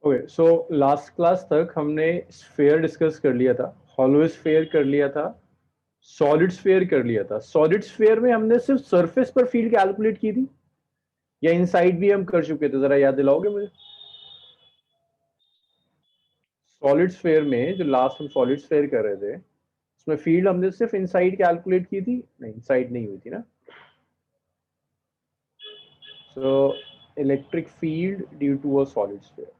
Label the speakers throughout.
Speaker 1: Okay, so last class तक हमने sphere discuss कर लिया था, हॉलो स्फेयर कर लिया था, सॉलिड स्फेयर कर लिया था। सॉलिड स्फेयर में हमने सिर्फ सरफेस पर फील्ड कैलकुलेट की थी या इनसाइड भी हम कर चुके थे? जरा याद दिलाओगे मुझे। सॉलिड स्फेयर में जो लास्ट हम सॉलिड स्फेयर कर रहे थे उसमें फील्ड हमने सिर्फ इनसाइड कैलकुलेट की थी? नहीं, इनसाइड नहीं हुई थी ना। So electric field due to a solid sphere,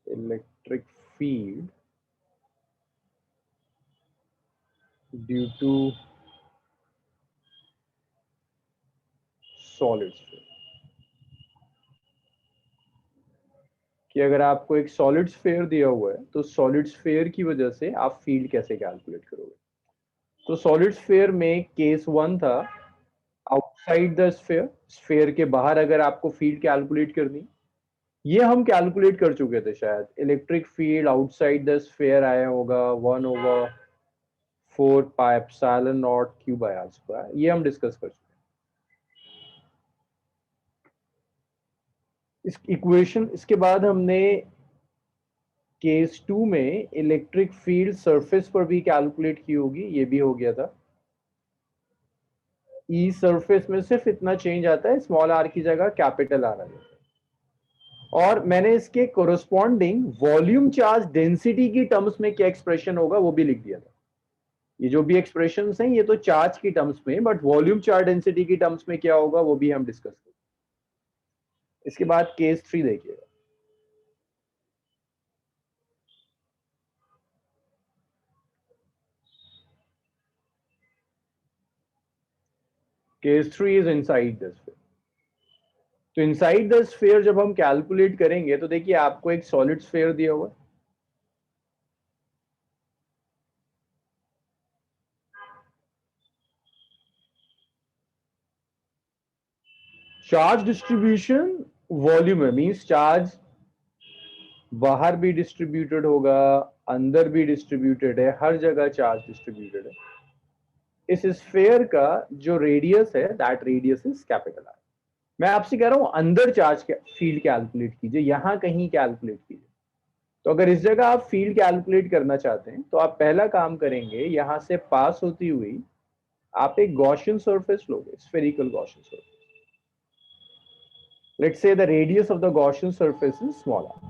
Speaker 1: electric field due to solid sphere, कि अगर आपको एक सॉलिड स्फेयर दिया हुआ है तो सॉलिड स्फेयर की वजह से आप फील्ड कैसे कैलकुलेट करोगे। तो सॉलिड स्फेयर में केस वन था आउटसाइड द स्फेयर, स्फेयर के बाहर अगर आपको फील्ड कैलकुलेट करनी, ये हम कैलकुलेट कर चुके थे शायद। Electric field outside the sphere आया होगा 1/4 पाई एप्सिलॉन नॉट Q/r², ये हम डिस्कस कर चुके हैं। इस इक्वेशन, इसके बाद हमने केस टू में इलेक्ट्रिक फील्ड सरफेस पर भी कैलकुलेट की होगी, ये भी हो गया था। ई सरफेस में सिर्फ इतना चेंज आता है, स्मॉल आर की जगह कैपिटल आर आ जाता है। और मैंने इसके कोरोस्पॉन्डिंग वॉल्यूम चार्ज डेंसिटी की टर्म्स में क्या एक्सप्रेशन होगा वो भी लिख दिया था। ये जो भी एक्सप्रेशन हैं ये तो चार्ज की टर्म्स में, बट वॉल्यूम चार्ज डेंसिटी की टर्म्स में क्या होगा वो भी हम डिस्कस करेंगे। इसके बाद केस थ्री देखिएगा। Case three is inside the sphere. तो इनसाइड द स्फीयर जब हम कैलकुलेट करेंगे तो देखिए आपको एक सॉलिड स्फीयर दिया हुआ है, चार्ज डिस्ट्रीब्यूशन वॉल्यूम है, मींस चार्ज बाहर भी डिस्ट्रीब्यूटेड होगा, अंदर भी डिस्ट्रीब्यूटेड है, हर जगह चार्ज डिस्ट्रीब्यूटेड है। इस स्फेयर का जो रेडियस है that radius is capital are. मैं आपसे कह रहा हूं अंदर चार्ज फील्ड कैलकुलेट कीजिए, यहां कहीं कैलकुलेट कीजिए। तो अगर इस जगह आप फील्ड कैलकुलेट करना चाहते हैं तो आप पहला काम करेंगे, यहां से पास होती हुई आप एक गॉसियन सरफेस लोगे, spherical Gaussian surface. Let's say the radius of the Gaussian surface is small r.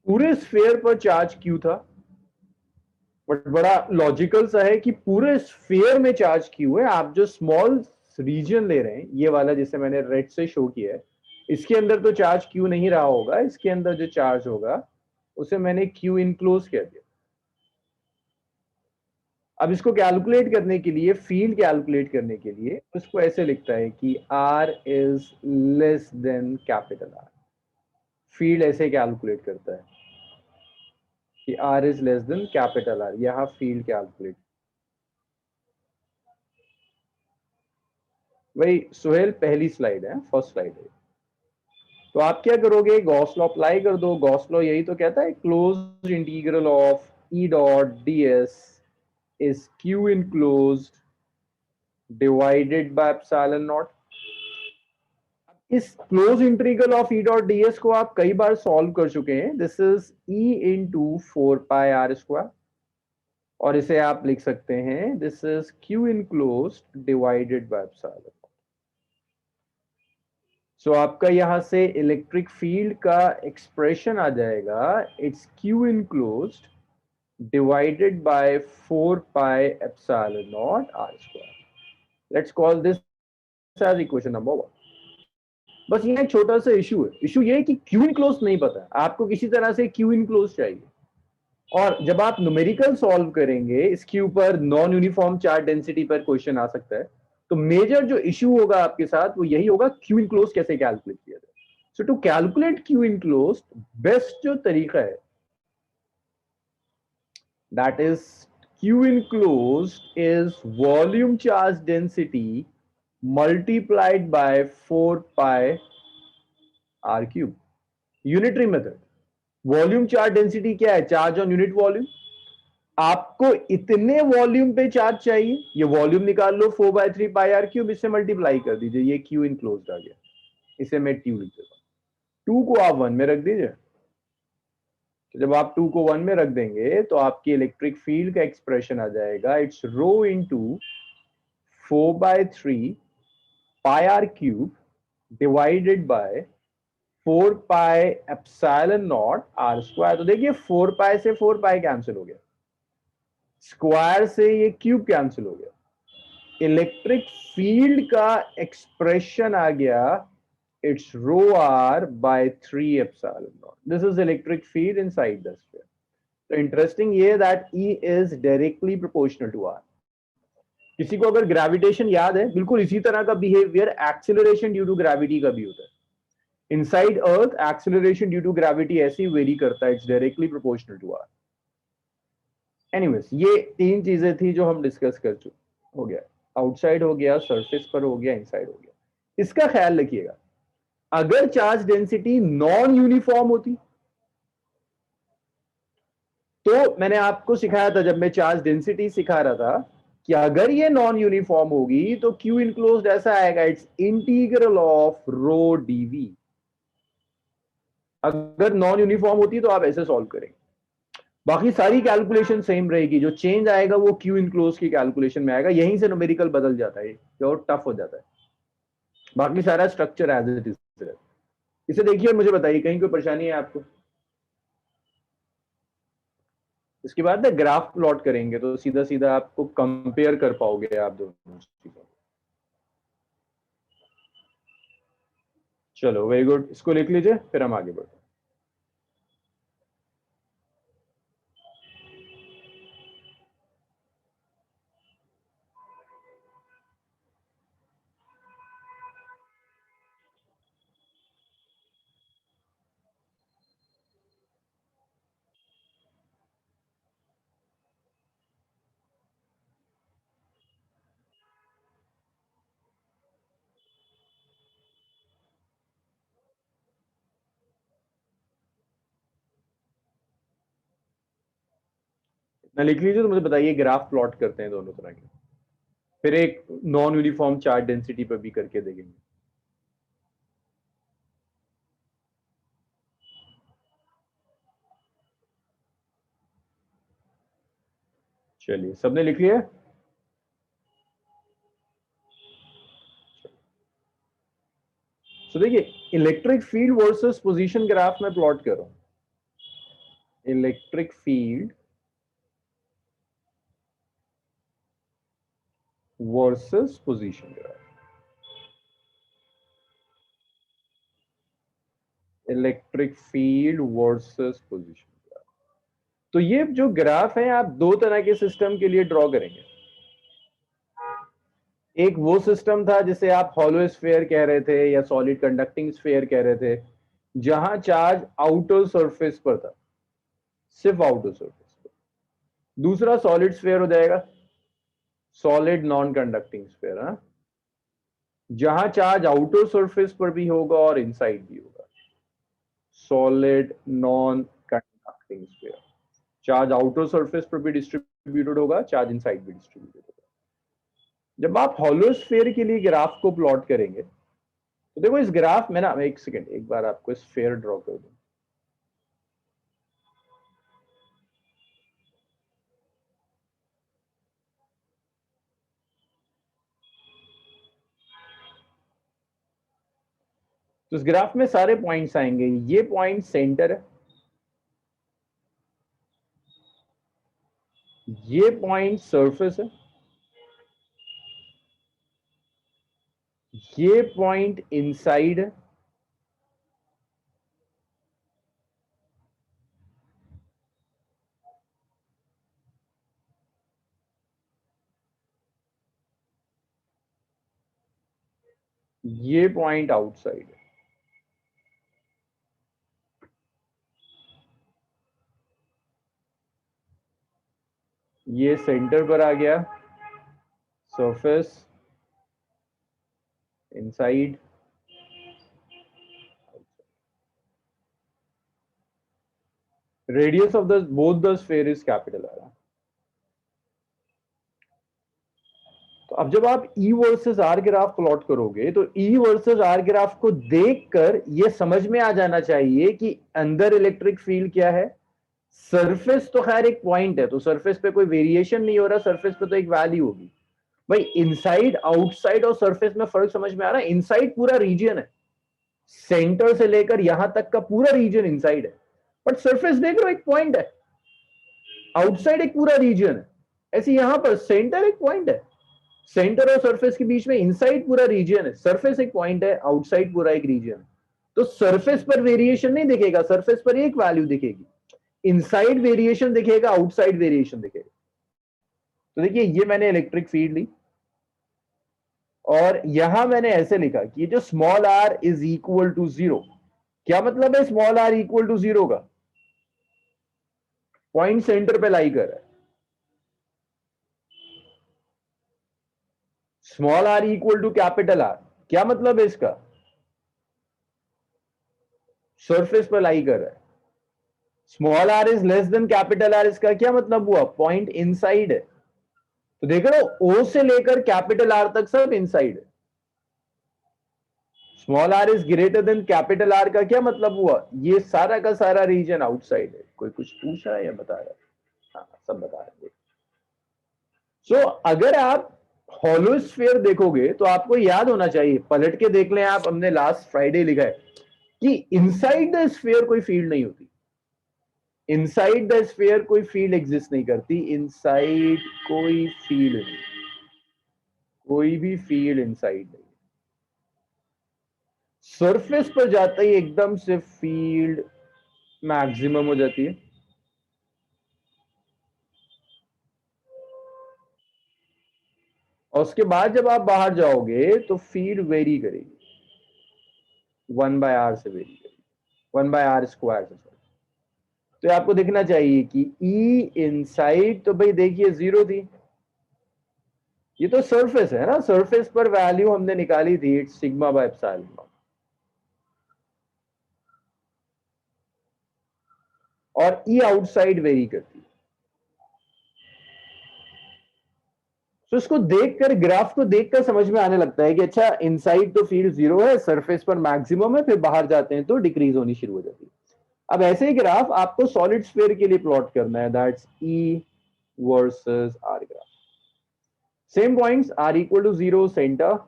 Speaker 1: पूरे स्फेयर पर चार्ज क्यू था, बट बड़ा लॉजिकल सा है कि पूरे स्फेयर में चार्ज क्यू है। आप जो स्मॉल रीजन ले रहे हैं, ये वाला जिसे मैंने रेड से शो किया है, इसके अंदर तो चार्ज क्यू नहीं रहा होगा, इसके अंदर जो चार्ज होगा उसे मैंने क्यू इनक्लोज कह दिया। अब इसको कैलकुलेट करने के लिए, फील्ड कैलकुलेट करने के लिए उसको ऐसे लिखता है कि R is less than capital are. Field ऐसे कैलकुलेट करता है कि R is less than capital are, यहां फील्ड कैलकुलेट। भाई सुहेल पहली स्लाइड है, फर्स्ट स्लाइड है। तो आप क्या करोगे, गॉस लॉ अप्लाई कर दो। गॉस लॉ यही तो कहता है close integral of E dot D S is Q enclosed divided by epsilon naught. इस close integral of E dot D S को आप कई बार सॉल्व कर चुके हैं। This is E into 4 pi r², और इसे आप लिख सकते हैं this is Q enclosed divided by epsilon. So आपका यहां से इलेक्ट्रिक फील्ड का एक्सप्रेशन आ जाएगा, it's Q enclosed divided by 4 pi epsilon not r²। Let's call this as equation number 1। बस ये एक छोटा सा इशू है। इशू ये है कि क्यू इनक्लोज नहीं पता है आपको, किसी तरह से क्यू इनक्लोज चाहिए। और जब आप न्यूमेरिकल सॉल्व करेंगे इसके ऊपर, नॉन यूनिफॉर्म चार्ज डेंसिटी पर क्वेश्चन आ सकता है, तो मेजर जो इशू होगा आपके साथ वो यही होगा, क्यू इनक्लोज कैसे कैलकुलेट किया जाए। So to calculate Q enclose, best जो तरीका है that is Q enclose is volume charge density multiplied by 4 pi r cube. Unitary method. Volume charge density क्या है? Charge on unit volume. आपको इतने वॉल्यूम पे चार्ज चाहिए, ये वॉल्यूम निकाल लो 4/3 पाई r क्यूब, इससे मल्टीप्लाई कर दीजिए, ये क्यू इनक्लोज्ड आ गया। इसे मैं ट्यू लिख देता हूं। 2 को आप 1 में रख दीजिए। तो जब आप 2 को 1 में रख देंगे तो आपकी इलेक्ट्रिक फील्ड का एक्सप्रेशन आ जाएगा, it's rho into 4/3 pi r cube divided by 4 pi epsilon not are square. तो देखिए 4 पाई से 4 पाई कैंसिल हो गया, स्क्वायर से ये क्यूब कैंसिल हो गया, इलेक्ट्रिक फील्ड का एक्सप्रेशन आ गया, it's rho r by 3 epsilon not. This is electric field inside the sphere. तो इंटरेस्टिंग ये that E is directly proportional to R। किसी को अगर ग्रेविटेशन याद है, बिल्कुल इसी तरह का behaviour acceleration due to gravity का भी होता है। Inside earth acceleration due to gravity ऐसे ही वेरी करता है, it's directly proportional to r. Anyways, ये 3 चीजें थी जो हम डिस्कस कर चुके। हो गया आउटसाइड, हो गया सरफेस पर, हो गया इनसाइड, हो गया। इसका ख्याल रखिएगा, अगर चार्ज डेंसिटी नॉन यूनिफॉर्म होती, तो मैंने आपको सिखाया था जब मैं चार्ज डेंसिटी सिखा रहा था कि अगर ये नॉन यूनिफॉर्म होगी तो क्यू इनक्लोज्ड ऐसा आएगा, it's integral of rho d v. अगर नॉन यूनिफॉर्म होती तो आप ऐसे सॉल्व करेंगे, बाकी सारी कैलकुलेशन सेम रहेगी, जो चेंज आएगा वो क्यू इनक्लोज की कैलकुलेशन में आएगा, यहीं से न्यूमेरिकल बदल जाता है और टफ हो जाता है, बाकी सारा स्ट्रक्चर एज इट इज। इसे देखिए और मुझे बताइए कहीं कोई परेशानी है आपको। इसके बाद ना ग्राफ प्लॉट करेंगे तो सीधा सीधा आपको कंपेयर कर पाओगे आप दोनों चीजों। चलो वेरी गुड, इसको लिख लीजिए फिर हम आगे बढ़ते हैं। ना लिख लीजिए तो मुझे बताइए, ग्राफ प्लॉट करते हैं दोनों तरह के, फिर एक नॉन यूनिफॉर्म चार्ज डेंसिटी पर भी करके देखेंगे। चलिए सबने लिख लिया। तो देखिए electric field versus position graph में प्लॉट कर रहा हूं, electric field versus position graph, electric field versus position graph. तो ये जो ग्राफ है आप दो तरह के सिस्टम के लिए ड्रॉ करेंगे। एक वो सिस्टम था जिसे आप हॉलो स्फीयर कह रहे थे या सॉलिड कंडक्टिंग स्फीयर कह रहे थे, जहां चार्ज आउटर सरफेस पर था, सिर्फ आउटर सरफेस पर। दूसरा सॉलिड स्फीयर हो जाएगा, सॉलिड नॉन कंडक्टिंग स्फीयर, हाँ, जहां चार्ज आउटर सरफेस पर भी होगा और इनसाइड भी होगा, solid non conducting sphere. Charge outer surface पर भी डिस्ट्रीब्यूटेड होगा, चार्ज इनसाइड भी डिस्ट्रीब्यूटेड होगा। जब आप हॉलो स्फीयर के लिए ग्राफ को प्लॉट करेंगे तो देखो इस ग्राफ में ना, एक सेकेंड, एक बार आपको स्फीयर ड्रॉ कर दूं। तो इस ग्राफ में सारे पॉइंट्स आएंगे, ये पॉइंट सेंटर है, ये पॉइंट सरफेस है, ये पॉइंट इनसाइड है, ये पॉइंट आउटसाइड है। ये सेंटर पर आ गया, surface, inside. Radius of the both the sphere is capital R. तो अब जब आप ई वर्सेस आर ग्राफ प्लॉट करोगे तो ई वर्सेस आर ग्राफ को देखकर ये समझ में आ जाना चाहिए कि अंदर इलेक्ट्रिक फील्ड क्या है। सरफेस तो खैर एक पॉइंट है, तो सरफेस पे कोई वेरिएशन नहीं हो रहा, सरफेस पे तो एक वैल्यू होगी। भाई इनसाइड आउटसाइड और सरफेस में फर्क समझ में आ रहा है। इनसाइड पूरा रीजन है, सेंटर से लेकर यहां तक का पूरा रीजन इनसाइड है, बट सरफेस देख लो एक पॉइंट है, आउटसाइड एक पूरा रीजन है। ऐसे यहां पर सेंटर एक पॉइंट है, सेंटर और सरफेस के बीच में इनसाइड पूरा रीजन है, सरफेस एक पॉइंट है, आउटसाइड पूरा एक रीजन है। तो सरफेस पर वेरिएशन नहीं दिखेगा, सरफेस पर एक वैल्यू दिखेगी। इनसाइड वेरिएशन दिखेगा, आउटसाइड वेरिएशन दिखेगा। तो देखिए ये मैंने इलेक्ट्रिक फील्ड ली और यहां मैंने ऐसे लिखा कि ये जो small are is equal to zero. क्या मतलब है small r equal to zero का? पॉइंट सेंटर पे लाई कर रहा है। Small r equal to capital r, क्या मतलब है इसका? सरफेस पर लाई कर रहा है। Small are is less than capital r, इसका क्या मतलब हुआ? पॉइंट इनसाइड है। तो देख रहे हो ओ से लेकर कैपिटल आर तक सब इनसाइड है। Small are is greater than capital r का क्या मतलब हुआ? ये सारा का सारा रीजन आउटसाइड है। कोई कुछ पूछ रहा है या बता रहा है? हाँ सब बता रहे हैं। सो अगर आप हॉलो स्फीयर देखोगे तो आपको याद होना चाहिए, पलट के देख लें आप, हमने लास्ट फ्राइडे लिखा है कि इनसाइड द स्फीयर कोई फील्ड नहीं होती। इनसाइड द स्फीयर कोई फील्ड एग्जिस्ट नहीं करती। इनसाइड कोई फील्ड नहीं, कोई भी फील्ड इनसाइड नहीं। सरफेस पर जाते ही एकदम से फील्ड मैक्सिमम हो जाती है। और उसके बाद जब आप बाहर जाओगे तो फील्ड वेरी करेगी, 1/r से वेरी करेगी, 1/r² से। तो आपको दिखना चाहिए कि ई इनसाइड तो भाई देखिए जीरो थी, ये तो सरफेस है ना, सरफेस पर वैल्यू हमने निकाली थी it's sigma bye epsilon not. और ई आउटसाइड वेरी करती है। तो इसको देखकर, ग्राफ को देखकर समझ में आने लगता है कि अच्छा इनसाइड तो फील्ड जीरो है, सरफेस पर मैक्सिमम है, फिर बाहर जाते हैं तो डिक्रीज होनी शुरू हो जाती है। अब ऐसे ही ग्राफ आपको सॉलिड स्फीयर के लिए प्लॉट करना है, that's E versus r graph. Same points, r equal to zero centre,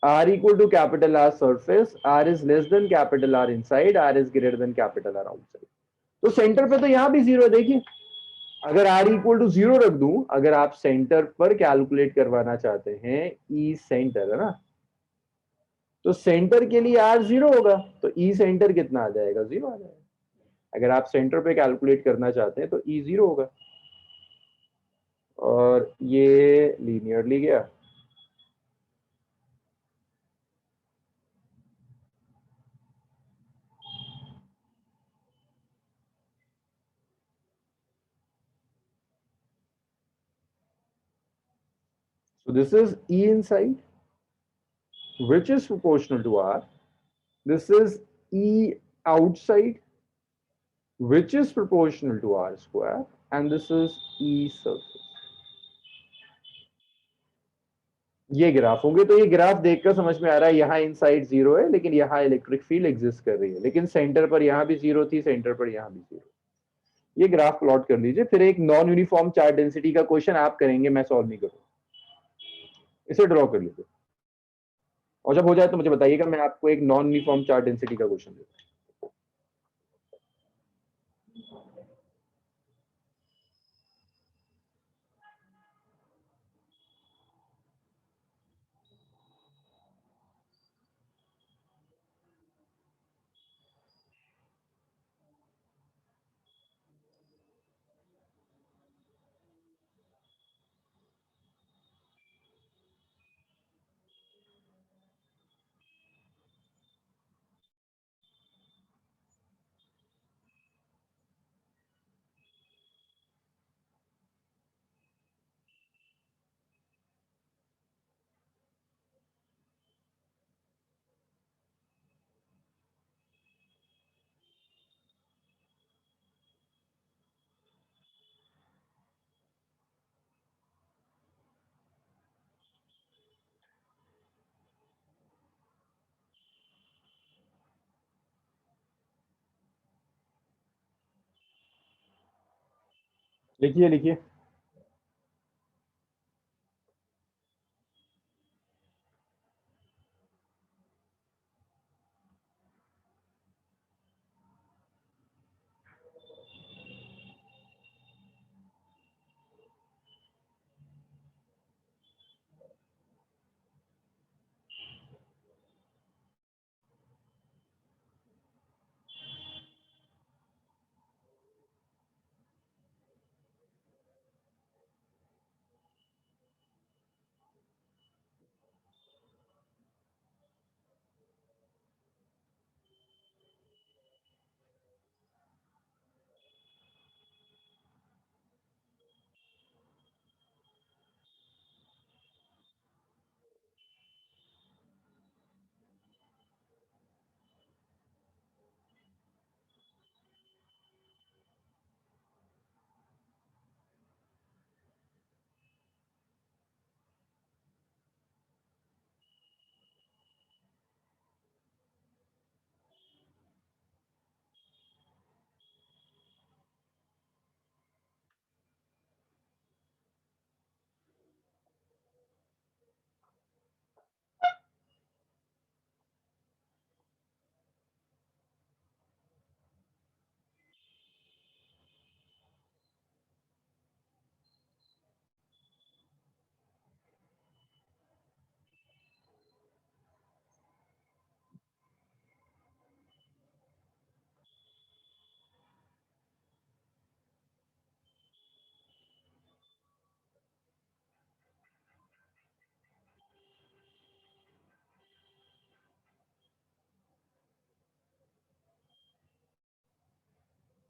Speaker 1: R equal to capital R surface, R is less than capital R inside, R is greater than capital R outside. तो centre पे तो यहां भी zero है। देखिए अगर R equal to zero रख दूं, अगर आप सेंटर पर कैलकुलेट करवाना चाहते हैं, ई सेंटर है ना, तो सेंटर के लिए R जीरो होगा, तो ई सेंटर कितना आ जाएगा? जीरो आ जाएगा। अगर आप सेंटर पे कैलकुलेट करना चाहते हैं तो ई जीरो होगा। और ये लीनियरली गया। So this is E inside, which is proportional to R. This is E outside, which is proportional to R square, and this is E surface. ये ग्राफ होंगे, तो ये ग्राफ देखकर समझ में आ रहा है यहाँ इनसाइड जीरो है, लेकिन यहाँ इलेक्ट्रिक फील्ड एग्जिस्ट कर रही है, लेकिन सेंटर पर यहाँ भी जीरो थी, सेंटर पर यहाँ भी जीरो। ये ग्राफ प्लॉट कर लीजिए। फिर एक नॉन यूनिफॉर्म चार्ज डेंसिटी का क्वेश्चन आप करेंगे, मैं सॉल्व नहीं करूंगा, इसे ड्रॉ कर लीजिए। और जब हो जाए तो मुझे बताइएगा, मैं आपको एक नॉन यूनिफॉर्म चार्ज डेंसिटी का क्वेश्चन देता हूँ। लिखिए लिखिए।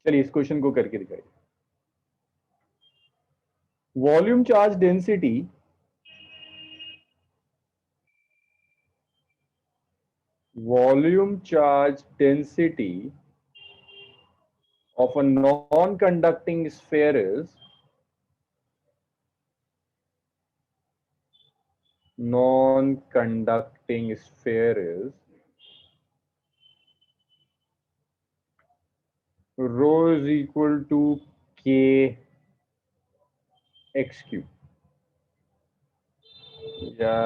Speaker 1: चलिए इस क्वेश्चन को करके दिखाइए। Volume charge density volume charge density of a non-conducting sphere is non-conducting sphere is rho is equal to k x cube या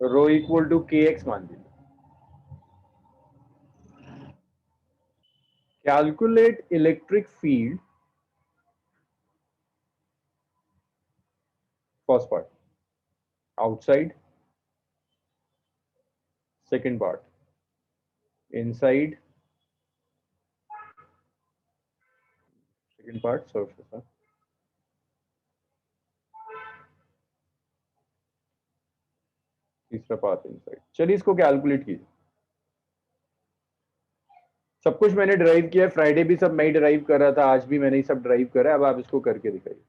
Speaker 1: rho equal to kx मान लीजिए। Calculate electric field, first part, outside, second part, inside, second part, surface, तीसरा part inside. चलिए इसको calculate कीजिए। सब कुछ मैंने ड्राइव किया है, फ्राइडे भी सब मैं ही ड्राइव कर रहा था, आज भी मैंने ही सब ड्राइव करा है। अब आप इसको करके दिखाइए।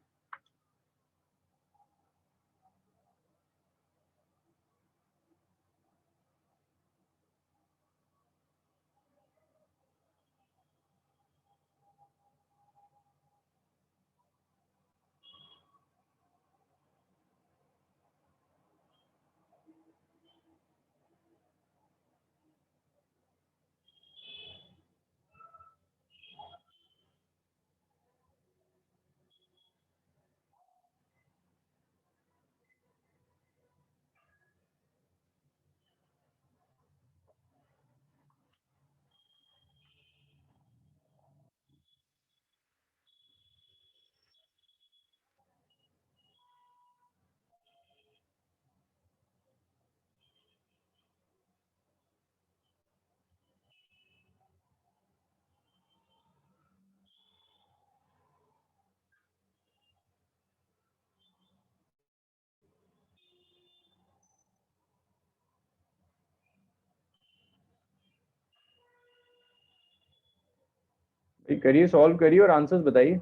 Speaker 1: करिए, सॉल्व करिए और आंसर्स बताइए।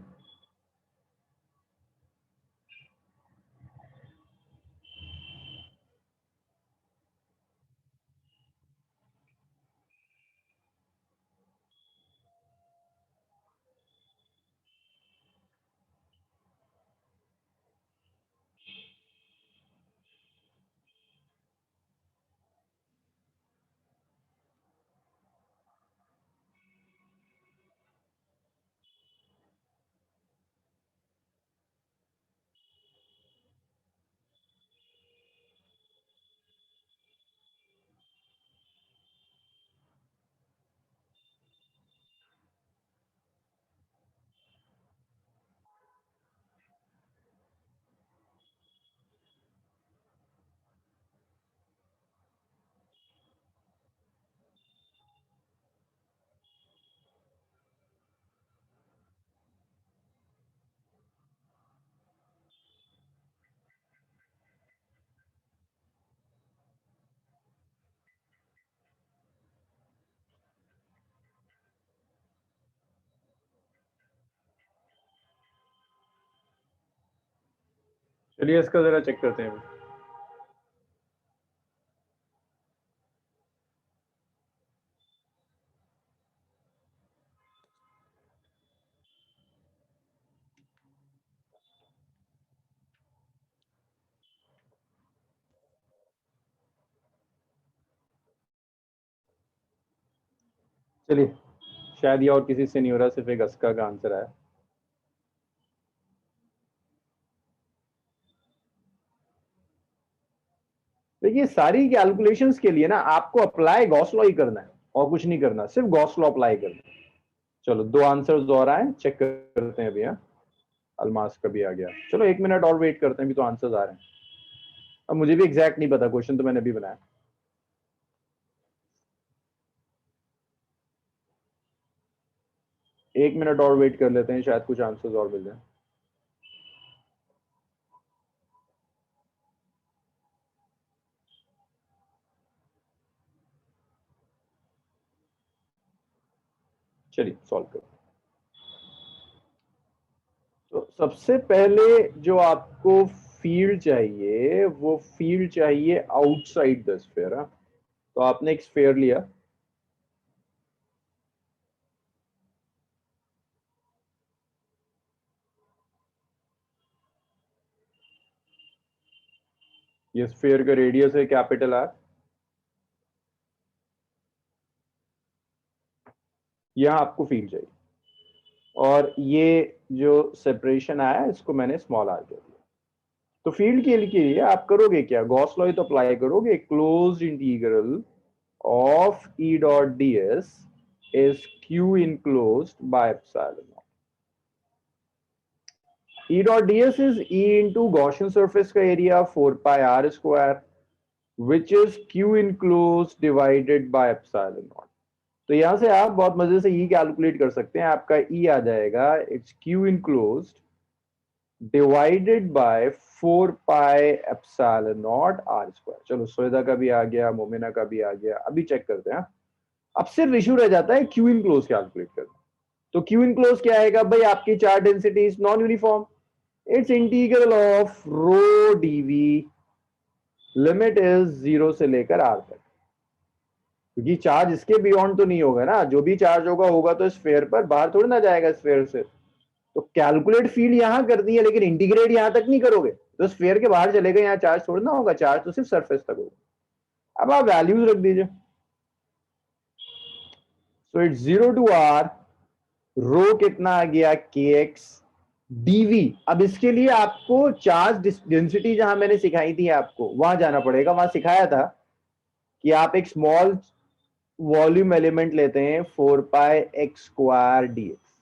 Speaker 1: चलिए इसका जरा चेक करते हैं। चलिए, शायद ये और किसी से नहीं हो रहा, सिर्फ एक अस्का का आंसर आया। देखिए सारी कैलकुलेशंस के लिए ना आपको अप्लाई गॉस लॉ ही करना है और कुछ नहीं करना, सिर्फ गॉस लॉ अप्लाई करना है। चलो 2 आंसर्स और आए, चेक करते हैं अभी। हाँ, अलमास का भी आ गया। चलो 1 मिनट और वेट करते हैं, अभी तो आंसर्स आ रहे हैं। अब मुझे भी एग्जैक्ट नहीं पता, क्वेश्चन तो मैंने अभी बनाया। 1 मिनट और वेट कर लेते हैं, शायद कुछ आंसर्स और मिल जाए। चलिए सॉल्व करो। तो सबसे पहले जो आपको फील्ड चाहिए, वो फील्ड चाहिए आउटसाइड द स्फीयर। तो आपने एक स्फीयर लिया, ये स्फीयर का रेडियस है कैपिटल आर। यहां आपको फील्ड चाहिए, और ये जो सेपरेशन आया इसको मैंने स्मॉल आर कर दिया। तो फील्ड के लिए आप करोगे क्या, गॉस लॉ तो अप्लाई करोगे। Closed integral of E dot D S is Q enclosed by epsilon. E dot ds is E into Gaussian surface का area 4 pi r square, which is Q enclosed divided by epsilon naught। तो यहां से आप बहुत मजे से E calculate कर सकते हैं। आपका E आ जाएगा, it's Q enclosed divided by 4 pi epsilon naught r square। चलो सोएदा का भी आ गया, मोमिना का भी आ गया। अभी चेक करते हैं। अब सिर्फ इशू रह जाता है Q enclosed कैलकुलेट करना। तो Q enclosed क्या आएगा भाई, आपकी charge density is non uniform. It's integral of rho d v, limit is 0 से लेकर आर तक। क्योंकि चार्ज इसके बियॉन्ड तो नहीं होगा ना, जो भी चार्ज होगा होगा तो स्फीयर पर, बाहर थोड़ी ना जाएगा स्फीयर से। तो कैलकुलेट फील्ड यहां कर दी है, लेकिन इंटीग्रेट यहां तक नहीं करोगे तो स्फीयर के बाहर चलेगा, यहाँ चार्ज थोड़ा ना होगा, चार्ज तो सिर्फ सरफेस तक होगा। अब आप वैल्यूज रख दीजिए। सो इट्स 0 टू आर, रो कितना आ गया के एक्स डीवी। अब इसके लिए आपको चार्ज डेंसिटी जहां मैंने सिखाई थी आपको, वहां जाना पड़ेगा। वहां सिखाया था कि आप एक स्मॉल वॉल्यूम एलिमेंट लेते हैं 4 पाई एक्स स्क्वायर डीएक्स।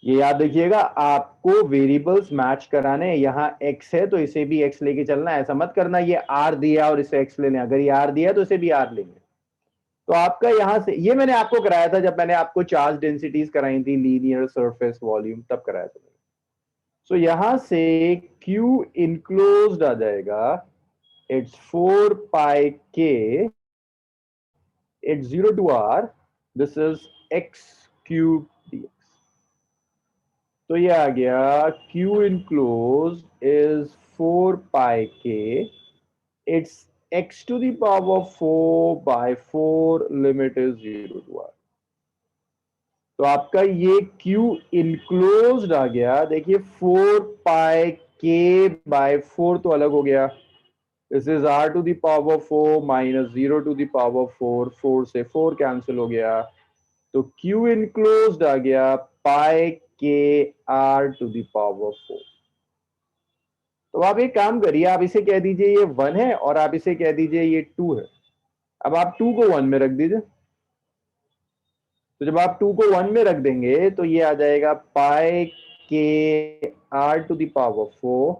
Speaker 1: ये याद रखिएगा, आपको वेरिएबल्स मैच कराने। यहाँ x है तो इसे भी x लेके चलना, ऐसा मत करना ये r दिया और इसे x ले लें। अगर ये r दिया तो इसे भी r लेंगे। तो आपका यहां से, ये मैंने आपको कराया था जब मैंने आपको चार्ज डेंसिटीज कराई थी, लीनियर सरफेस वॉल्यूम, तब कराया था। सो यहां से Q इनक्लोज्ड आ जाएगा, it's 4 pi k, it's 0 to r, this is x cube dx। तो ये आ गया Q enclosed is 4 pi k, it's x to the power 4 by 4, limit is 0 to r। तो आपका ये Q इनक्लोज्ड आ गया। देखिए 4 पाई k बाय 4 तो अलग हो गया, this is r to the power 4 minus 0 to the power 4, 4 से 4 कैंसिल हो गया। तो Q इनक्लोज्ड आ गया पाई के r टू द पावर 4। तो आप एक काम करिए, आप इसे कह दीजिए ये 1 है, और आप इसे कह दीजिए ये 2 है। अब आप 2 को 1 में रख दीजिए। तो जब आप 2 को 1 में रख देंगे तो ये आ जाएगा पाई के r to the power 4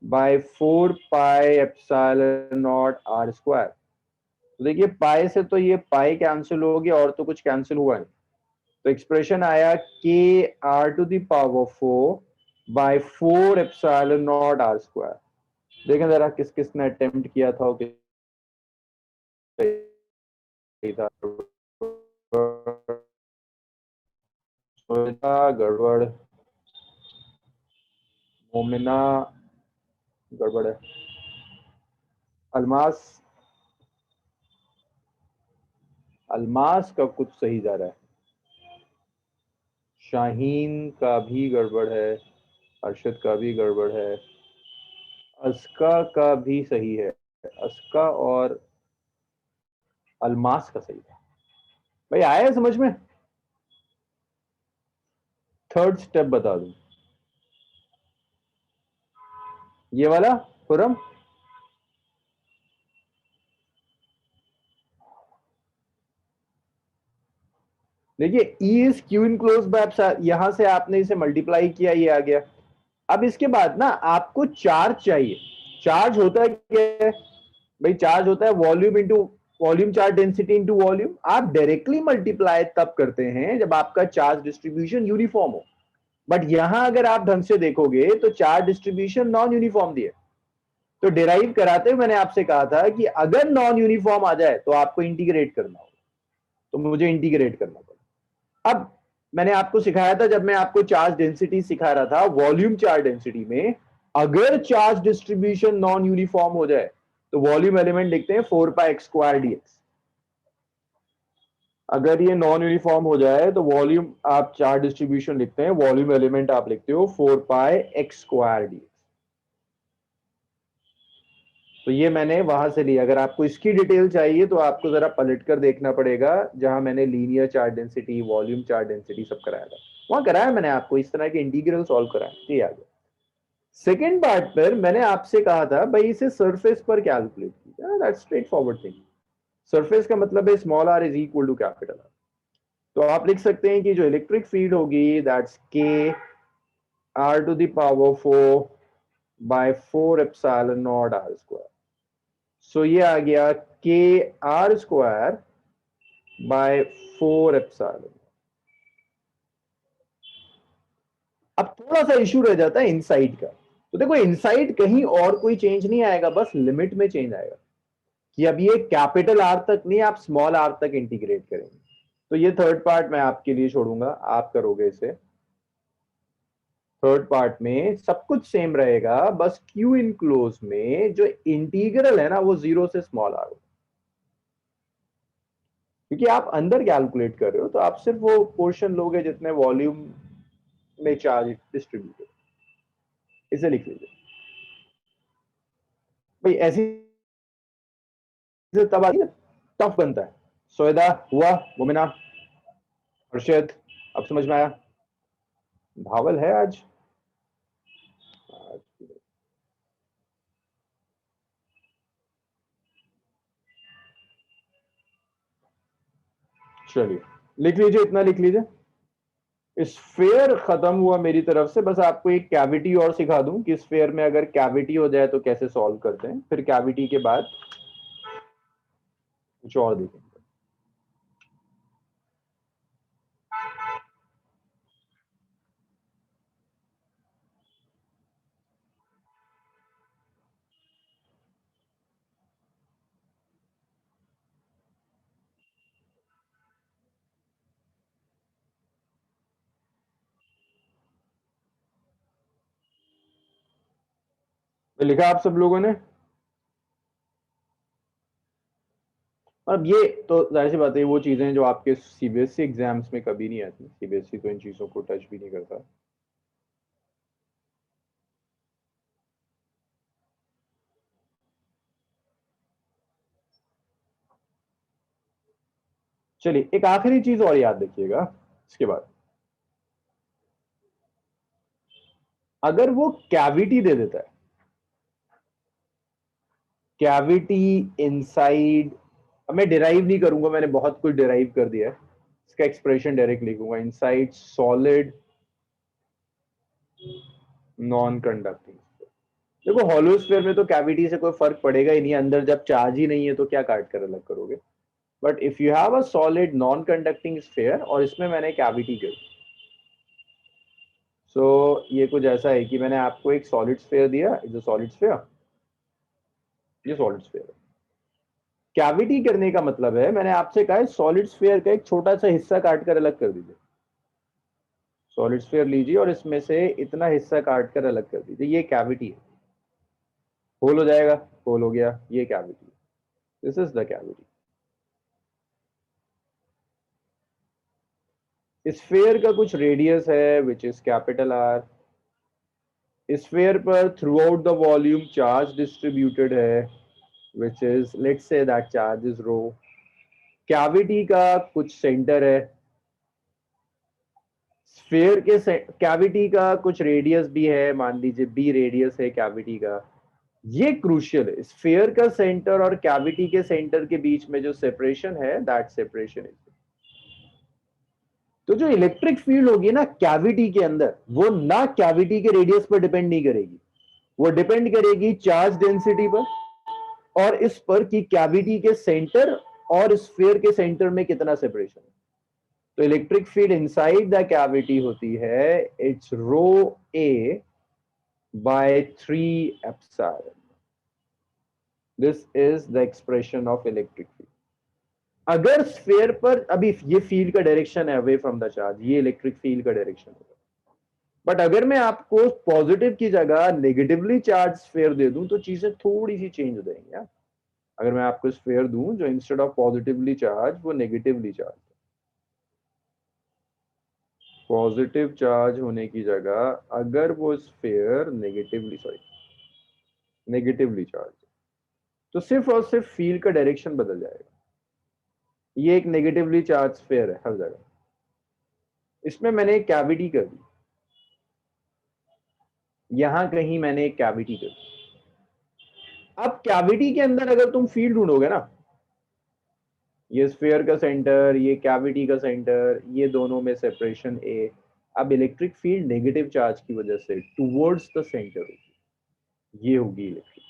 Speaker 1: by 4 pi epsilon not r square. तो देखिए पाई से तो ये पाई कैंसिल हो गया, और तो कुछ कैंसिल हुआ नहीं। तो एक्सप्रेशन आया के r to the power 4 by 4 epsilon not r square. देखें जरा किस किसने अटेम्प्ट किया था, गड़बड़। मोमिना गड़बड़ है। अल्मास, अल्मास का कुछ सही जा रहा है। शाहीन का भी गड़बड़ है, अरशद का भी गड़बड़ है, अस्का का भी सही है। अस्का और अल्मास का सही है। भाई आया है समझ में? थर्ड स्टेप बता दूं, ये वाला खुरम। देखिए E is Q in close by, यहां से आपने इसे मल्टीप्लाई किया, ये आ गया। अब इसके बाद ना आपको चार्ज चाहिए। चार्ज होता है क्या है? भाई चार्ज होता है volume into volume, charge density into volume. आप डायरेक्टली मल्टीप्लाई तब करते हैं जब आपका चार्ज डिस्ट्रीब्यूशन यूनिफॉर्म हो। बट यहां अगर आप ढंग से देखोगे तो चार्ज डिस्ट्रीब्यूशन नॉन यूनिफॉर्म दिए। तो डिराइव कराते हुए मैंने आपसे कहा था कि अगर नॉन यूनिफॉर्म आ जाए तो आपको इंटीग्रेट करना होगा, तो मुझे इंटीग्रेट करना पड़ा। अब मैंने आपको सिखाया था, जब मैं आपको चार्ज डेंसिटी सिखा रहा था, वॉल्यूम चार्ज डेंसिटी में अगर चार्ज डिस्ट्रीब्यूशन नॉन यूनिफॉर्म हो जाए तो वॉल्यूम एलिमेंट लिखते हैं 4πx²dx। अगर ये नॉन यूनिफॉर्म हो जाए तो वॉल्यूम, आप चार्ज डिस्ट्रीब्यूशन लिखते हैं, वॉल्यूम एलिमेंट आप लिखते हो 4πx²dx। तो ये मैंने वहां से लिया। अगर आपको इसकी डिटेल चाहिए तो आपको जरा पलट कर देखना पड़ेगा, जहां मैंने linear charge density, volume charge density सब कराया था, वहां कराया मैंने आपको इस तरह के इंटीग्रल सॉल्व कराया। ये आ गया। सेकेंड पार्ट पर मैंने आपसे कहा था भाई इसे सरफेस पर कैलकुलेट कीजिए। That's straight forward thing. Surface का मतलब है small are is equal to capital R. तो आप लिख सकते हैं कि जो इलेक्ट्रिक फील्ड होगी that's K R to the power 4 by 4 epsilon not are square. So ये आ गया के आर स्क्वायर बाय 4 एप्सिलॉन। अब थोड़ा सा इशू रह जाता है इनसाइड का। तो देखो इनसाइड कहीं और कोई चेंज नहीं आएगा, बस लिमिट में चेंज आएगा कि अब ये कैपिटल आर तक नहीं, आप स्मॉल आर तक इंटीग्रेट करेंगे। तो ये थर्ड पार्ट मैं आपके लिए छोड़ूंगा, आप करोगे इसे। थर्ड पार्ट में सब कुछ सेम रहेगा, बस क्यू इन क्लोज में जो इंटीग्रल है ना वो जीरो से स्मॉल आर हो। क्योंकि आप अंदर कैलकुलेट कर रहे हो तो आप सिर्फ वो पोर्शन लोगे जितने वॉल्यूम में चार्ज डिस्ट्रीब्यूटेड। इसे लिख लीजिए भाई। ऐसी तब आती है, टफ बनता है। सोएदा हुआ, मुमिना, हर्षद, अब समझ में आया? भावल है आज। चलिए लिख लीजिए, इतना लिख लीजिए। स्फेयर खत्म हुआ मेरी तरफ से। बस आपको एक कैविटी और सिखा दूं कि स्फेयर में अगर कैविटी हो जाए तो कैसे सॉल्व करते हैं, फिर कैविटी के बाद कुछ और देखेंगे। तो लिखा आप सब लोगों ने? अब ये तो जाहिर सी बात है, वो चीजें जो आपके सीबीएसई एग्जाम्स में कभी नहीं आती। सीबीएसई तो इन चीजों को टच भी नहीं करता। चलिए एक आखिरी चीज और याद रखिएगा इसके बाद। अगर वो कैविटी दे देता है, कैविटी इनसाइड, अब मैं डिराइव नहीं करूंगा, मैंने बहुत कुछ डिराइव कर दिया है। इसका एक्सप्रेशन डायरेक्ट लिखूंगा, इनसाइड सॉलिड नॉन कंडक्टिंग। देखो हॉलो स्फीयर में तो कैविटी से कोई फर्क पड़ेगा ही नहीं, अंदर जब चार्ज ही नहीं है तो क्या काट कर अलग करोगे। But if you have a solid non conducting sphere और इसमें मैंने कैविटी कर, सो ये कुछ ऐसा है कि मैंने आपको एक सॉलिड स्फीयर दिया, इज अ सॉलिड स्फीयर, ये सॉलिड स्फीयर है। कैविटी करने का मतलब है, मैंने आपसे कहा है सॉलिड स्फीयर का एक छोटा सा हिस्सा काट कर अलग कर दीजिए। सॉलिड स्फीयर लीजिए और इसमें से इतना हिस्सा काट कर अलग कर दीजिए, ये कैविटी है, होल हो जाएगा, होल हो गया, ये cavity, this is the cavity. Sphere का कुछ रेडियस है which is capital R, sphere पर throughout the volume charge distributed है which is let's say that charge is rho, cavity का कुछ सेंटर है, स्फीयर के कैविटी का कुछ रेडियस भी है, मान लीजिए बी रेडियस है कैविटी का, ये क्रूशियल है, स्फीयर का सेंटर और कैविटी के सेंटर के बीच में जो सेपरेशन है दैट सेपरेशन इज, तो जो इलेक्ट्रिक फील्ड होगी ना कैविटी के अंदर, वो ना कैविटी के रेडियस पर डिपेंड नहीं करेगी, वो डिपेंड करेगी चार्ज डेंसिटी पर और इस पर कि कैविटी के सेंटर और स्फीयर के सेंटर में कितना सेपरेशन है। तो electric field inside the cavity होती है it's rho a by 3 epsilon, this is the expression of electric field. अगर स्फीयर पर अभी ये फील्ड का डायरेक्शन है अवे फ्रॉम द चार्ज, ये इलेक्ट्रिक फील्ड का डायरेक्शन होगा, बट अगर मैं आपको पॉजिटिव की जगह नेगेटिवली चार्ज स्फीयर दे दूं तो चीजें थोड़ी सी चेंज हो जाएंगी यार। अगर मैं आपको स्फीयर दूं जो इंस्टेड ऑफ पॉजिटिवली चार्ज वो नेगेटिवली चार्ज, पॉजिटिव चार्ज होने की जगह अगर वो स्फीयर नेगेटिवली चार्ज, तो सिर्फ और सिर्फ फील्ड का डायरेक्शन बदल जाएगा। ये एक नेगेटिवली चार्ज स्फीयर है हर जगह, इसमें मैंने एक कैविटी कर दी, यहां कहीं मैंने एक कैविटी कर दी। अब कैविटी के अंदर अगर तुम फील्ड ढूंढोगे ना, ये स्फीयर का सेंटर, ये कैविटी का सेंटर, ये दोनों में सेपरेशन ए, अब इलेक्ट्रिक फील्ड नेगेटिव चार्ज की वजह से टुवर्ड्स द सेंटर होगी, ये होगी electric,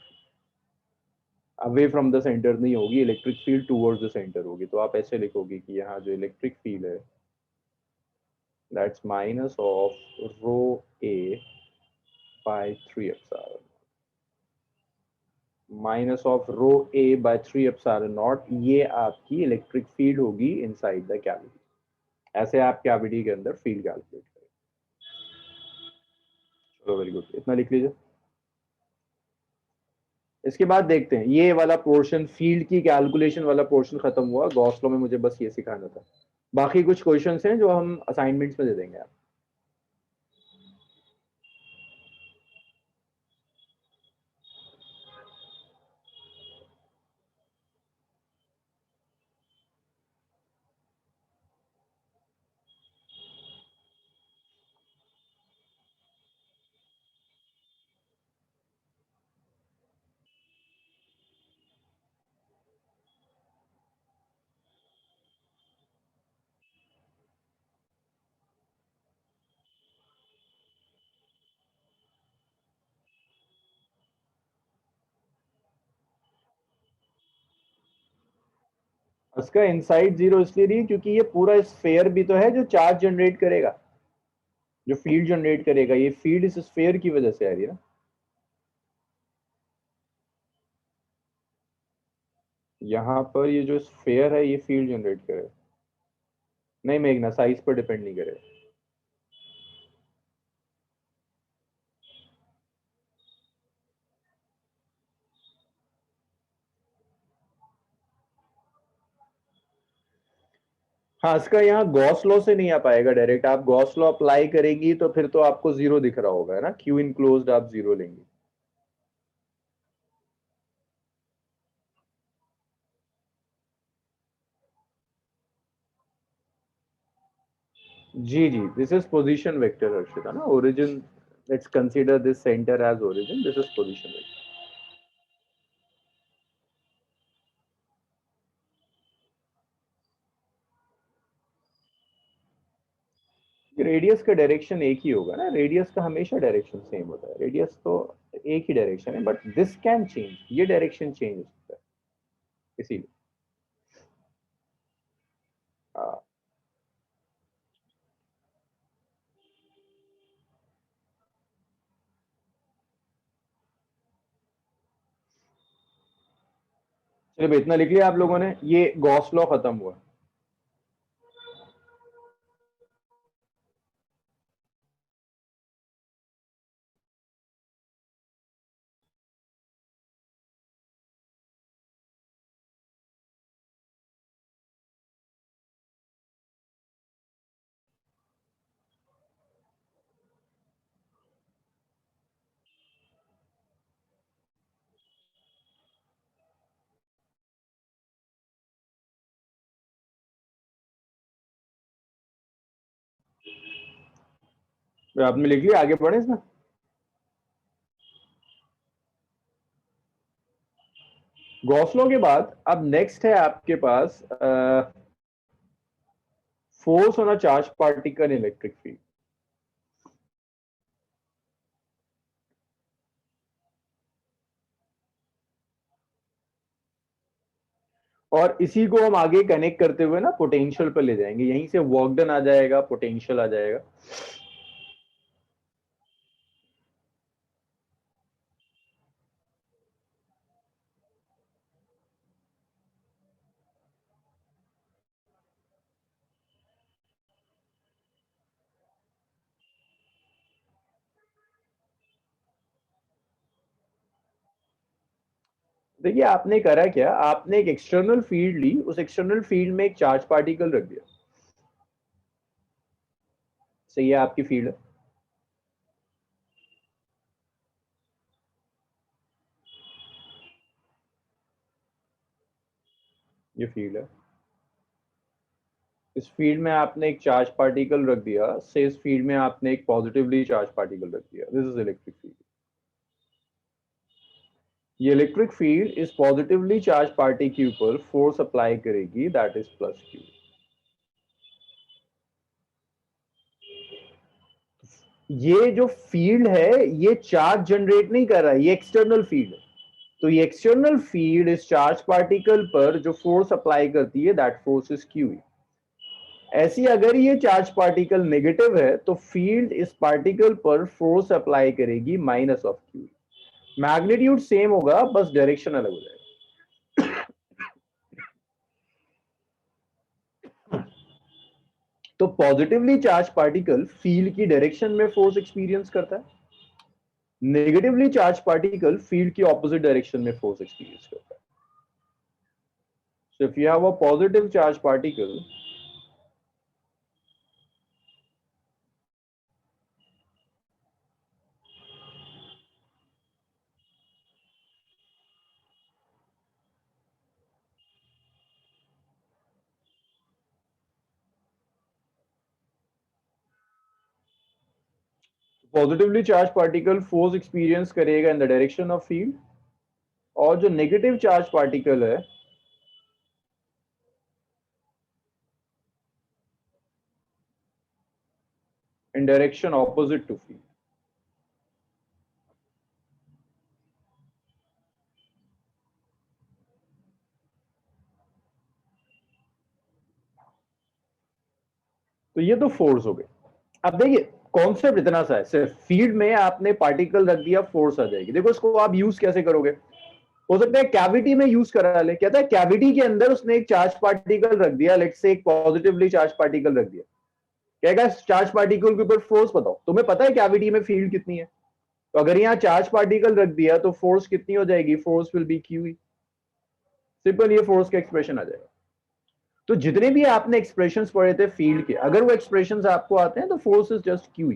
Speaker 1: away from the centre नहीं होगी, electric field towards the centre होगी। तो आप ऐसे लिखोगे कि यहाँ जो इलेक्ट्रिक फील्ड है that's minus of rho a by 3 epsilon, minus of rho a by 3 epsilon not, ये आपकी इलेक्ट्रिक फील्ड होगी इनसाइड द कैविटी। ऐसे आप कैविटी के अंदर फील्ड कैलकुलेट करें। चलो वेरी गुड, इतना लिख लीजिए। इसके बाद देखते हैं ये वाला पोर्शन, फील्ड की कैलकुलेशन वाला पोर्शन खत्म हुआ, गॉस लॉ में मुझे बस ये सिखाना था, बाकी कुछ क्वेश्चंस हैं जो हम असाइनमेंट्स में दे देंगे आप। उसका इनसाइड जीरो इसलिए नहीं क्योंकि ये पूरा स्फेयर भी तो है जो चार्ज जनरेट करेगा, जो फील्ड जनरेट करेगा, ये फील्ड इस स्फेयर की वजह से आ रही है ना। यहाँ पर ये जो स्फेयर है ये फील्ड जनरेट करे, नहीं मेघना साइज पर डिपेंड नहीं करे। हाँ, इसका यहाँ गॉस लॉ से नहीं आ पाएगा डायरेक्ट, आप गॉस लॉ अप्लाई करेंगी तो फिर तो आपको जीरो दिख रहा होगा है ना, क्यू इनक्लोज्ड आप जीरो लेंगे। जी जी, this is position vector Harshita ना, origin, let's consider this centre as origin, this is position vector. Radius का डायरेक्शन एक ही होगा ना, रेडियस का हमेशा डायरेक्शन सेम होता है, रेडियस तो एक ही डायरेक्शन है, बट दिस कैन चेंज, ये डायरेक्शन चेंज हो सकता है इसीलिए। हाँ, चलिए भाई इतना लिख लिया आप लोगों ने, ये गॉस लॉ खत्म हुआ। तो आपने लिख लिया, आगे बढ़े इसमें। गॉस लॉ के बाद अब नेक्स्ट है आपके पास force on a charge particle electric field. और इसी को हम आगे कनेक्ट करते हुए ना पोटेंशियल पर ले जाएंगे, यहीं से वर्क डन आ जाएगा, पोटेंशियल आ जाएगा। देखिए आपने करा क्या, आपने एक एक्सटर्नल फील्ड ली, उस एक्सटर्नल फील्ड में एक चार्ज पार्टिकल रख दिया। सही है, आपकी फील्ड है। ये फील्ड है। इस फील्ड में आपने एक चार्ज पार्टिकल रख दिया, से इस फील्ड में आपने एक पॉजिटिवली चार्ज पार्टिकल रख दिया। This is electric field. ये इलेक्ट्रिक फील्ड इस पॉजिटिवली चार्ज पार्टी के ऊपर फोर्स अप्लाई करेगी, दैट इज प्लस क्यू। ये जो फील्ड है ये चार्ज जनरेट नहीं कर रहा है, ये एक्सटर्नल फील्ड है। तो ये एक्सटर्नल फील्ड इस चार्ज पार्टिकल पर जो फोर्स अप्लाई करती है, दैट फोर्स इज क्यू। ऐसी अगर ये चार्ज पार्टिकल नेगेटिव है तो फील्ड इस पार्टिकल पर फोर्स अप्लाई करेगी minus of Q. Magnitude same होगा, बस डायरेक्शन अलग हो जाएगा। तो पॉजिटिवली चार्ज पार्टिकल फील्ड की डायरेक्शन में फोर्स एक्सपीरियंस करता है, नेगेटिवली चार्ज पार्टिकल फील्ड की ऑपोजिट डायरेक्शन में फोर्स एक्सपीरियंस करता है। So if you have a positive charge particle, positively charge particle force experience करेगा in the direction of field, और जो नेगेटिव चार्ज पार्टिकल है in direction opposite to field. तो ये तो फोर्स हो गए। अब देखिए कॉन्सेप्ट इतना सा है, सिर्फ फील्ड में आपने पार्टिकल रख दिया, फोर्स आ जाएगी। देखो इसको आप यूज कैसे करोगे, हो सकता है कैविटी में यूज करा ले। कहता है कैविटी के अंदर उसने एक चार्ज पार्टिकल रख दिया, लेट्स से एक पॉजिटिवली चार्ज पार्टिकल रख दिया। कहेगा चार्ज पार्टिकल के ऊपर फोर्स बताओ, तुम्हें पता है कैविटी में फील्ड कितनी है? तो अगर यहाँ चार्ज पार्टिकल रख दिया तो फोर्स कितनी हो जाएगी, force will be Q. Simple, ये फोर्स का एक्सप्रेशन आ जाएगा। तो जितने भी आपने एक्सप्रेशंस पढ़े थे फील्ड के, अगर वो एक्सप्रेशंस आपको आते हैं तो फोर्स इज जस्ट क्यू।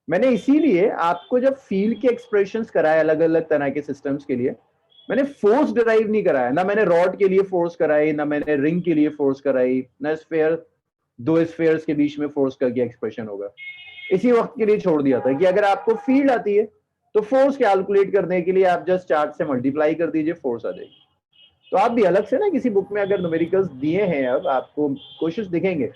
Speaker 1: मैंने इसीलिए आपको जब फील्ड के एक्सप्रेशंस कराए अलग अलग तरह के सिस्टम्स के लिए, मैंने फोर्स डिराइव नहीं कराया। ना मैंने रॉड के लिए फोर्स कराई, ना मैंने रिंग के लिए फोर्स कराई, ना स्फेयर, दो स्फेयर्स के बीच में फोर्स का क्या एक्सप्रेशन होगा। इसी वक्त के लिए छोड़ दिया था कि अगर आपको फील्ड आती है तो फोर्स कैलकुलेट करने के लिए आप जस्ट चार्ज से मल्टीप्लाई कर दीजिए, फोर्स आ जाएगी। तो आप भी अलग से ना किसी बुक में अगर न्यूमेरिकल्स दिए हैं, अब आपको क्वेश्चंस दिखेंगे,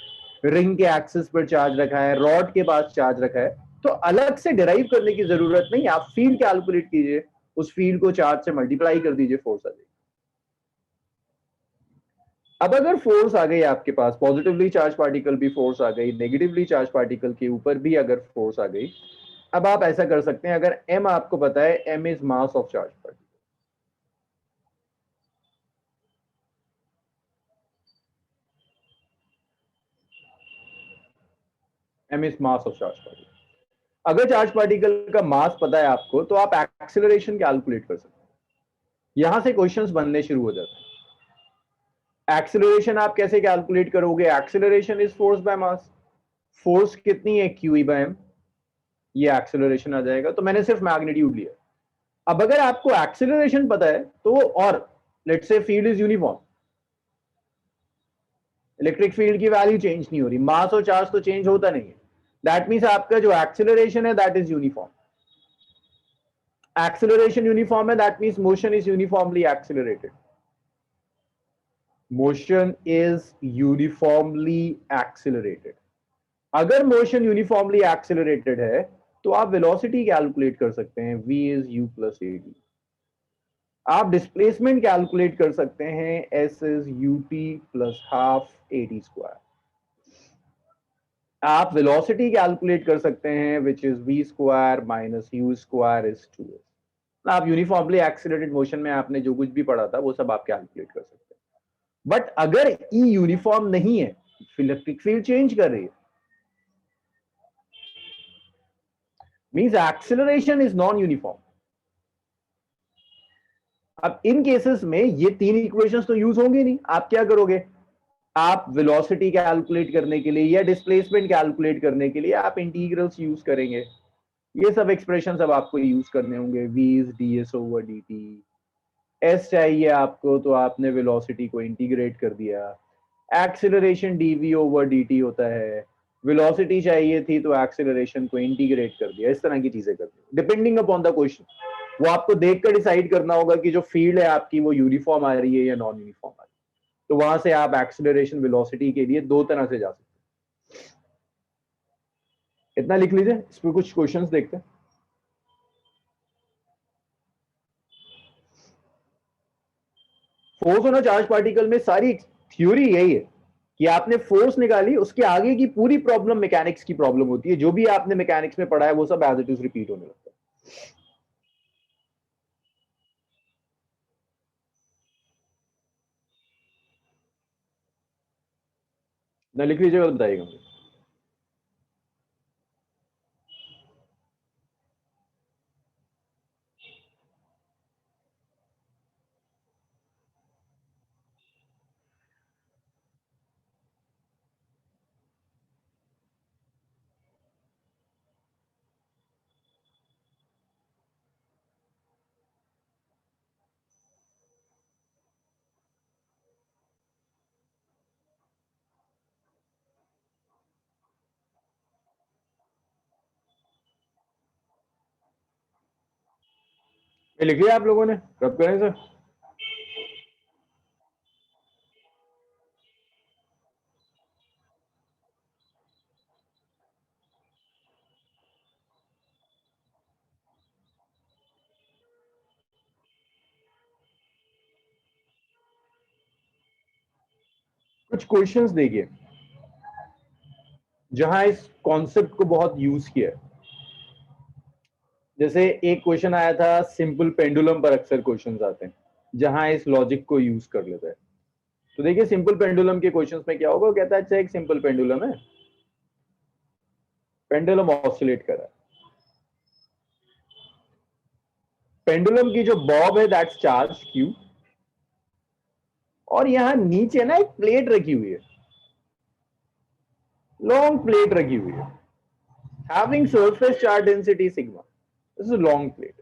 Speaker 1: रिंग के एक्सिस पर चार्ज रखा है, रॉड के पास चार्ज रखा है, तो अलग से डिराइव करने की जरूरत नहीं, आप फील्ड कैलकुलेट कीजिए, उस फील्ड को चार्ज से मल्टीप्लाई कर दीजिए, फोर्स आ जाएगी। अब अगर फोर्स आ गई आपके पास, पॉजिटिवली चार्ज पार्टिकल भी फोर्स आ गई, नेगेटिवली चार्ज पार्टिकल के ऊपर भी अगर फोर्स आ गई, अब आप ऐसा कर सकते हैं, अगर m आपको पता है, m is mass of charge particle, m is mass of charge particle. अगर चार्ज पार्टिकल का मास पता है आपको तो आप एक्सेलरेशन कैलकुलेट कर सकते हैं। यहां से क्वेश्चंस बनने शुरू हो जाते हैं। एक्सेलरेशन आप कैसे कैलकुलेट करोगे? Acceleration is force by mass. Force कितनी है, क्यू ई बाय एम, ये एक्सेलरेशन आ जाएगा। तो मैंने सिर्फ मैग्नीट्यूड लिया। अब अगर आपको एक्सेलरेशन पता है तो, और let's say field is uniform, electric field की वैल्यू चेंज नहीं हो रही, मास और चार्ज तो चेंज होता नहीं है, दैट मीन्स आपका जो एक्सेलरेशन है that is uniform. Acceleration uniform है, that means motion is uniformly accelerated. Motion is uniformly accelerated. अगर मोशन यूनिफॉर्मली एक्सेलरेटेड है तो आप वेलोसिटी कैलकुलेट कर सकते हैं, v is u plus A T. आप डिस्प्लेसमेंट कैलकुलेट कर सकते हैं, s is u t plus half A T square. आप वेलोसिटी कैलकुलेट कर सकते हैं which is v square minus u square is 2s. आप यूनिफॉर्मली एक्सेलरेटेड मोशन में आपने जो कुछ भी पढ़ा था वो सब आप कैलकुलेट कर सकते हैं. बट अगर E यूनिफॉर्म नहीं है, इलेक्ट्रिक फील्ड चेंज कर रही है, means acceleration is non uniform. अब इन केसेस में ये तीन इक्वेशंस तो यूज होंगे नहीं. आप क्या करोगे, आप वेलोसिटी कैलकुलेट करने के लिए या डिस्प्लेसमेंट कैलकुलेट करने के लिए आप इंटीग्रल्स यूज करेंगे. ये सब एक्सप्रेशन अब आपको यूज करने होंगे. v is ds over dt. s चाहिए आपको तो आपने वेलोसिटी को इंटीग्रेट कर दिया. एक्सेलरेशन dv ओवर dt होता है. वेलोसिटी चाहिए थी तो एक्सेलरेशन को इंटीग्रेट कर दिया. इस तरह की चीजें कर दी डिपेंडिंग अपॉन द क्वेश्चन. वो आपको देखकर डिसाइड करना होगा कि जो फील्ड है आपकी वो यूनिफॉर्म आ रही है या नॉन यूनिफॉर्म आ रही है. तो वहां से आप एक्सेलरेशन वेलोसिटी के लिए दो तरह से जा सकते हैं. इतना लिख लीजिए. इस पर कुछ क्वेश्चंस देखते हैं. Force on a charge particle में सारी थ्योरी यही है कि आपने फोर्स निकाली, उसके आगे की पूरी प्रॉब्लम मैकेनिक्स की प्रॉब्लम होती है. जो भी आपने मैकेनिक्स में पढ़ा है वो सब एज इट इज रिपीट होने लगता है. ना लिख लीजिएगा तो बताइएगा मुझे. ये लिख लिया आप लोगों ने, कब करें सर? कुछ क्वेश्चंस देखिए जहां इस कॉन्सेप्ट को बहुत यूज किया है. जैसे एक क्वेश्चन आया था सिंपल पेंडुलम पर, अक्सर क्वेश्चंस आते हैं जहां इस लॉजिक को यूज कर लेता है. तो देखिए सिंपल पेंडुलम के क्वेश्चंस में क्या होगा, वो कहता है अच्छा एक सिंपल पेंडुलम है, पेंडुलम ऑसिलेट कर रहा है. पेंडुलम की जो बॉब है दैट्स चार्ज क्यू, और यहां नीचे ना एक प्लेट रखी हुई है, लॉन्ग प्लेट रखी हुई है, having surface charge density sigma. This is long plate.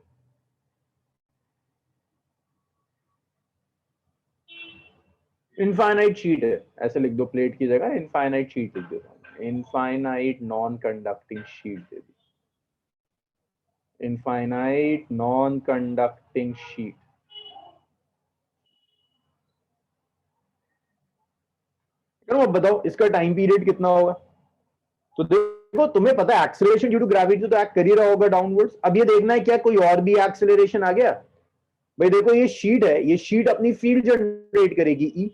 Speaker 1: Infinite sheet है, ऐसे लिख दो, प्लेट की जगह इनफाइनाइट शीट लिख देता हूं. इनफाइनाइट नॉन कंडक्टिंग शीट दे दी. Infinite non conducting sheet. चलो अब बताओ इसका टाइम पीरियड कितना होगा. तो देखो तुम्हें पता है एक्सेलरेशन ड्यू टू ग्रेविटी तो एक्ट कर ही रहा होगा डाउनवर्ड्स. अब ये देखना है क्या कोई और भी एक्सेलरेशन आ गया. भाई देखो ये शीट है, ये शीट अपनी फील्ड जनरेट करेगी ई.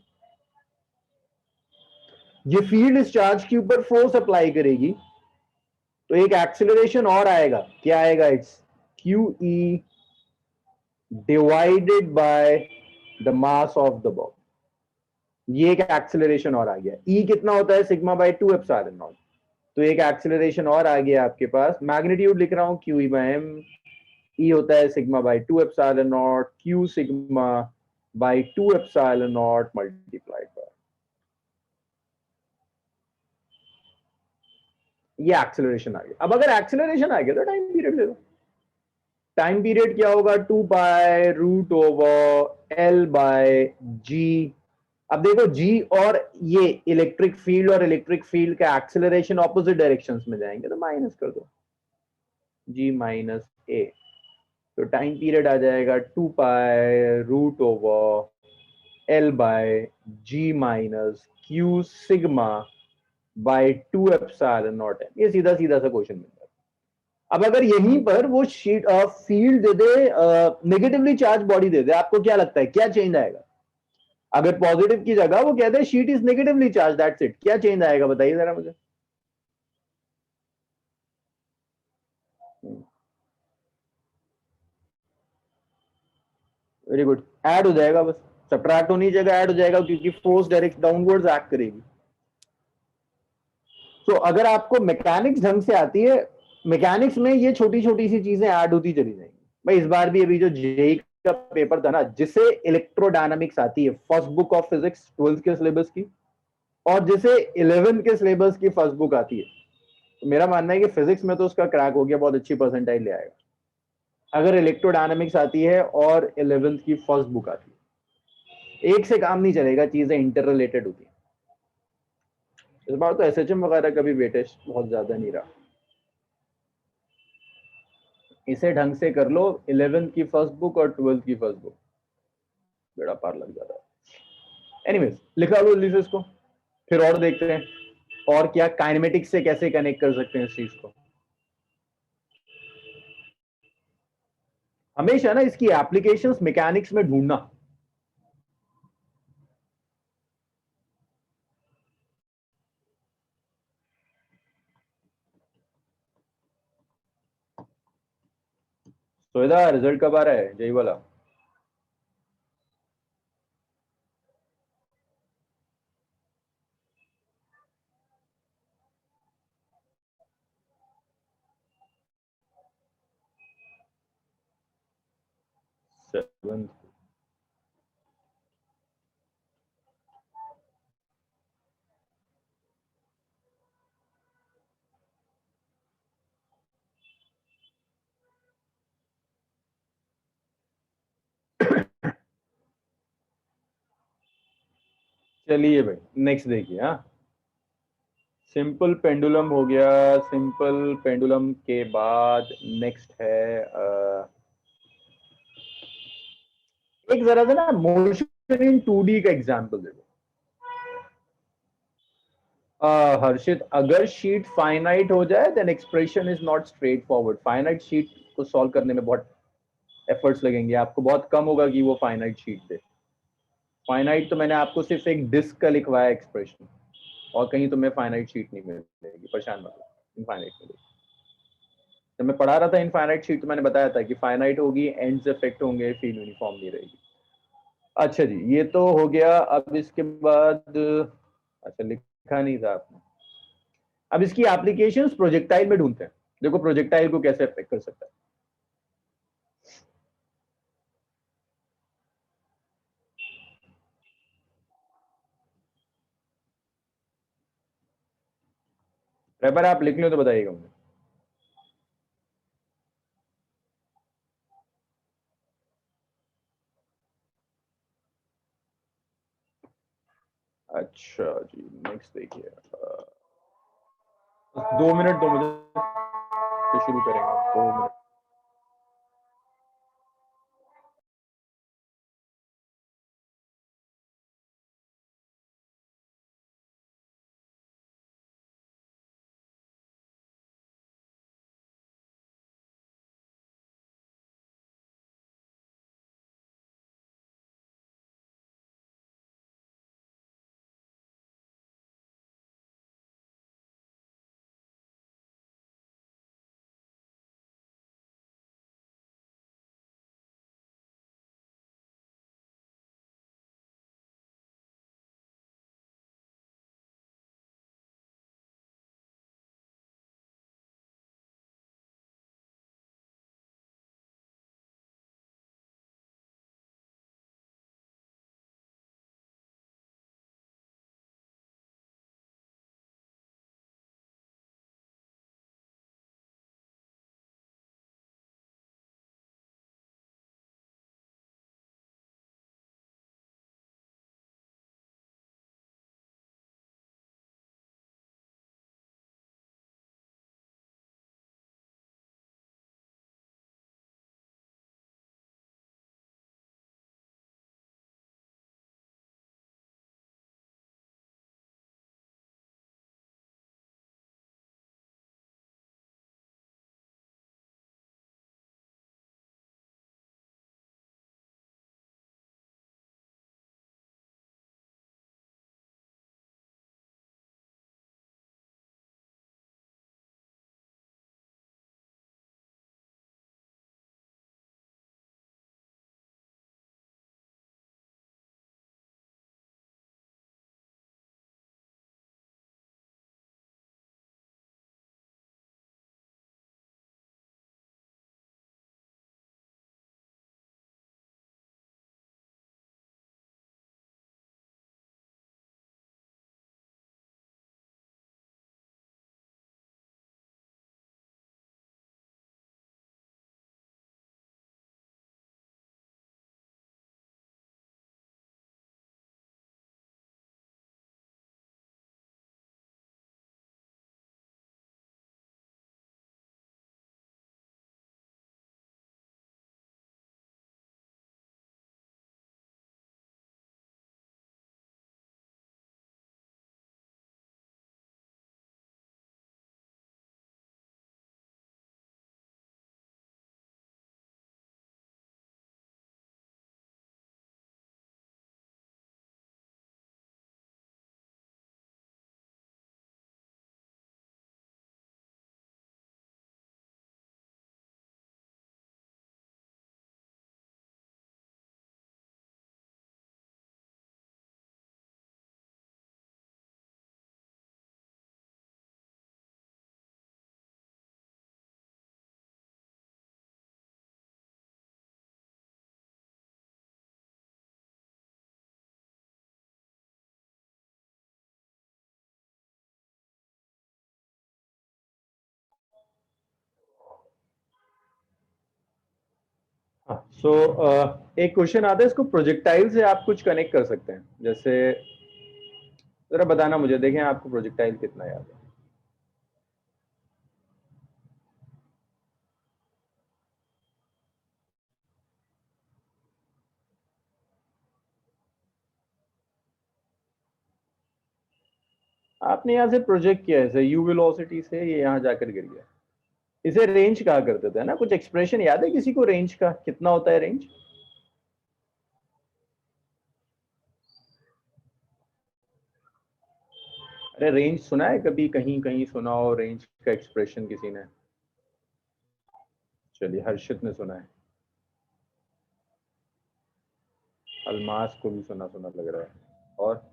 Speaker 1: ये फील्ड इस चार्ज के ऊपर फोर्स अप्लाई करेगी, तो एक एक्सेलरेशन और आएगा. क्या आएगा, it's Q E divided by the mass of the ball. ये एक एक्सेलरेशन और आ गया. ई कितना होता है, सिग्मा बाय 2 एप्सिलॉन नॉट. तो एक एक्सेलरेशन और आ गया आपके पास. मैग्नीट्यूड लिख रहा हूं क्यू ई बाय एम. ई होता है sigma by 2 epsilon not Q sigma by 2 epsilon not multiplied by. ये एक्सेलरेशन आ गया. अब अगर एक्सेलरेशन आ गया तो टाइम पीरियड ले लो. टाइम पीरियड क्या होगा, 2 pi root over L by G अब देखो जी और ये इलेक्ट्रिक फील्ड और इलेक्ट्रिक फील्ड का एक्सेलरेशन ऑपोजिट डायरेक्शंस में जाएंगे, तो माइनस कर दो जी माइनस ए, तो टाइम पीरियड आ जाएगा 2 पाई रूट ओवर L बाय G minus Q sigma by 2 epsilon not m. ये सीधा सीधा सा क्वेश्चन मिलता है। अब अगर यहीं पर वो शीट फील्ड दे दे, नेगेटिवली चार्ज बॉडी दे दे, आपको क्या लगता है क्या चेंज आएगा? अगर पॉजिटिव की जगह वो कहते हैं sheet is negatively charge, that's it, क्या चेंज आएगा बताइए जरा मुझे। वेरी गुड, ऐड हो जाएगा, बस सब्ट्रैक्ट होने की जगह ऐड हो जाएगा, क्योंकि फोर्स डायरेक्ट डाउनवर्ड्स एक्ट करेगी। तो अगर आपको मैकेनिक्स ढंग से आती है, मैकेनिक्स में ये छोटी छोटी सी चीजें ऐड होती चली जाएंगी। भाई इस बार भी अभी जो जेई का पेपर था ना, जिसे इलेक्ट्रोडायनामिक्स आती है first book of physics 12th के सिलेबस की, और जिसे 11th के सिलेबस की फर्स्ट बुक आती है, तो मेरा मानना है कि फिजिक्स में तो उसका क्रैक हो गया, बहुत अच्छी परसेंटाइल ले आएगा। अगर इलेक्ट्रोडायनामिक्स आती है और 11th की फर्स्ट बुक आती है, एक से काम नहीं चलेगा, चीजें इंटर रिलेटेड होती है। इस बार तो एसएचएम वगैरह का भी वेटेज बहुत ज्यादा नहीं रहा, इसे ढंग से कर लो, 11th की फर्स्ट बुक और 12th की फर्स्ट बुक, बेड़ा पार लग जाता है। एनीवेज लिखा लो जल्दी से इसको, फिर और देखते हैं और क्या काइनेमेटिक्स से कैसे कनेक्ट कर सकते हैं इस चीज को। हमेशा ना इसकी एप्लीकेशंस मैकेनिक्स में ढूंढना। सुविधा रिजल्ट कब आ रहा है जय वाला? सेवन। चलिए भाई नेक्स्ट देखिए। हाँ, सिंपल पेंडुलम हो गया। सिंपल पेंडुलम के बाद नेक्स्ट है एक जरा सा ना मोशन इन 2D का एग्जांपल देखो। हर्षित, अगर शीट फाइनाइट हो जाए then expression is not straightforward. Finite sheet को सॉल्व करने में बहुत एफर्ट्स लगेंगे, आपको बहुत कम होगा कि वो फाइनाइट शीट दे। फाइनाइट तो मैंने आपको सिर्फ एक डिस्क का लिखवाया एक्सप्रेशन, और कहीं तुम्हें फाइनाइट शीट नहीं मिलेगी, परेशान मत हो, इनफाइनाइट मिलेगी। जब मैं पढ़ा रहा था इनफाइनाइट शीट तो मैंने बताया था कि फाइनाइट होगी, एंड्स इफेक्ट होंगे, फील्ड यूनिफॉर्म नहीं रहेगी। अच्छा जी, ये तो हो गया। अब इसके बाद, अच्छा लिखा नहीं था आपने। अब इसकी एप्लीकेशंस प्रोजेक्टाइल में ढूंढते हैं। देखो प्रोजेक्टाइल को कैसे अफेक्ट कर सकता है। पेपर आप लिख लो तो बताइएगा मुझे। अच्छा जी, नेक्स्ट देखिए। 2 मिनट दो मुझे, फिर शुरू करेंगे। 2 मिनट। सो एक क्वेश्चन आता है, इसको प्रोजेक्टाइल से आप कुछ कनेक्ट कर सकते हैं। जैसे जरा बताना मुझे, देखें आपको प्रोजेक्टाइल कितना याद है। आपने यहाँ से प्रोजेक्ट किया है, यू वेलोसिटी से ये यहाँ जाकर गिर गया। इसे रेंज कहा करते थे ना, कुछ एक्सप्रेशन याद है किसी को रेंज का, कितना होता है रेंज? अरे रेंज सुना है कभी, कहीं कहीं सुना हो रेंज का एक्सप्रेशन किसी ने? चलिए, हर्षित ने सुना है, अलमास को भी सुना सुना लग रहा है, और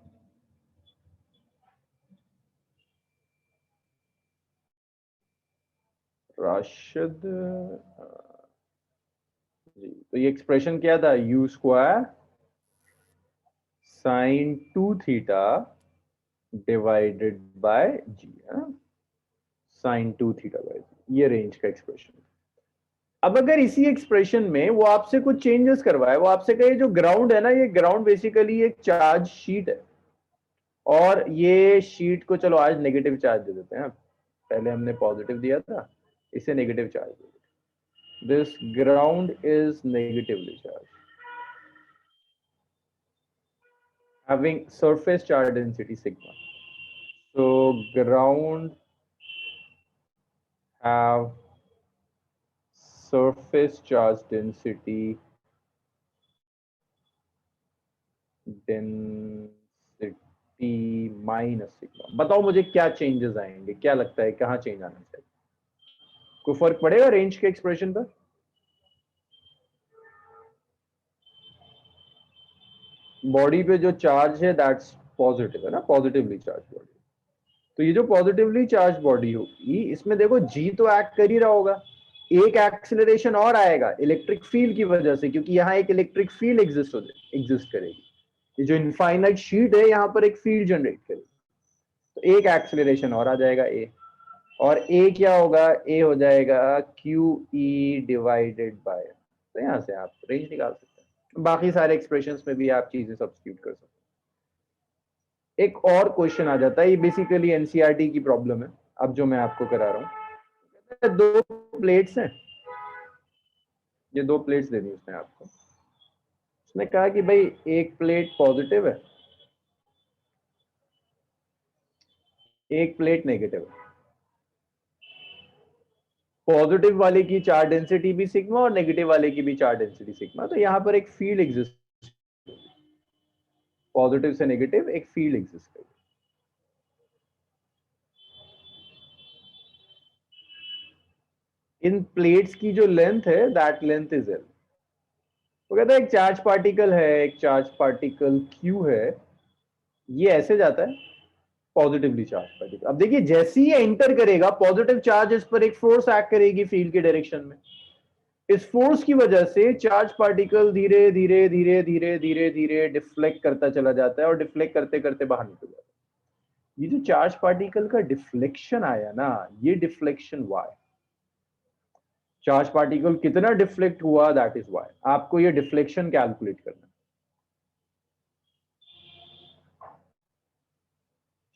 Speaker 1: राशिद। जी, तो ये एक्सप्रेशन क्या था? U square sine 2 theta divided by G, sine 2 theta by G, ये रेंज का एक्सप्रेशन। अब अगर इसी एक्सप्रेशन में वो आपसे कुछ चेंजेस करवाए, वो आपसे कहे जो ग्राउंड है ना, ये ग्राउंड बेसिकली एक चार्ज शीट है, और ये शीट को चलो आज नेगेटिव चार्ज दे देते हैं, पहले हमने पॉजिटिव दिया था, इसे नेगेटिव चार्ज दे देते। This ground is negatively charge, having surface charge density sigma. So ground have surface charge density minus sigma. बताओ मुझे क्या चेंजेस आएंगे, क्या लगता है कहाँ चेंज आना चाहिए? कोई फर्क पड़ेगा रेंज के एक्सप्रेशन पर? बॉडी पे जो चार्ज है दैट्स पॉजिटिव है ना, पॉजिटिवली चार्ज बॉडी। तो ये जो पॉजिटिवली चार्ज बॉडी होगी, इसमें देखो जी तो एक्ट कर ही रहा होगा, एक एक्सेलरेशन और आएगा इलेक्ट्रिक फील्ड की वजह से, क्योंकि यहाँ एक इलेक्ट्रिक फील्ड एग्जिस्ट करेगी। ये जो इनफाइनाइट शीट है यहाँ पर एक फील्ड जनरेट करेगी, तो एक एक्सेलरेशन और आ जाएगा ए, और ए क्या होगा? ए हो जाएगा क्यू ई डिवाइडेड बाय। तो यहाँ से आप रेंज निकाल सकते हैं, बाकी सारे एक्सप्रेशंस में भी आप चीजें सब्स्टिट्यूट कर सकते हैं। एक और क्वेश्चन आ जाता है, ये बेसिकली एनसीईआरटी की प्रॉब्लम है, अब जो मैं आपको करा रहा हूँ। दो प्लेट्स हैं, ये दो प्लेट्स देनी उसने आपको। उसने कहा कि भाई एक प्लेट पॉजिटिव है, एक प्लेट नेगेटिव है। पॉजिटिव वाले की चार्ज डेंसिटी भी सिग्मा और नेगेटिव वाले की भी चार्ज डेंसिटी सिग्मा, तो यहां पर एक फील्ड एग्जिस्ट, पॉजिटिव से नेगेटिव एक फील्ड एग्जिस्ट करेगी। इन प्लेट्स की जो लेंथ है दैट लेंथ इज एल। तो कहता है एक चार्ज पार्टिकल है, एक चार्ज पार्टिकल क्यू है, ये ऐसे जाता है, पॉजिटिवली चार्ज पार्टिकल। अब देखिए जैसे ही ये एंटर करेगा, पॉजिटिव चार्ज इस पर एक फोर्स एक्ट करेगी फील्ड के डायरेक्शन में। इस फोर्स की वजह से चार्ज पार्टिकल धीरे धीरे धीरे धीरे धीरे धीरे डिफ्लेक्ट करता चला जाता है, और डिफ्लेक्ट करते करते बाहर निकल जाता है। ये जो चार्ज पार्टिकल का डिफ्लेक्शन आया ना, ये डिफ्लेक्शन वाई, चार्ज पार्टिकल कितना डिफ्लेक्ट हुआ दैट इज वाई। आपको ये डिफ्लेक्शन कैलकुलेट करना है।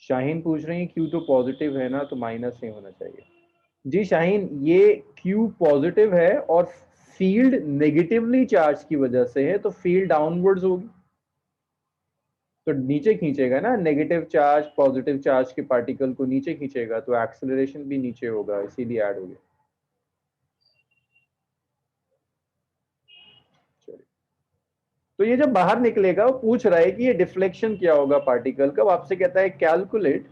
Speaker 1: शाहीन पूछ रही है क्यू तो पॉजिटिव है ना, तो माइनस नहीं होना चाहिए। जी शाहीन, ये क्यू पॉजिटिव है और फील्ड नेगेटिवली चार्ज की वजह से है, तो फील्ड डाउनवर्ड्स होगी, तो नीचे खींचेगा ना, नेगेटिव चार्ज पॉजिटिव चार्ज के पार्टिकल को नीचे खींचेगा, तो एक्सेलरेशन भी नीचे होगा, इसीलिए ऐड हो गया। चलिए, तो ये जब बाहर निकलेगा, वो पूछ रहा है कि ये डिफ्लेक्शन क्या होगा पार्टिकल का। आपसे कहता है calculate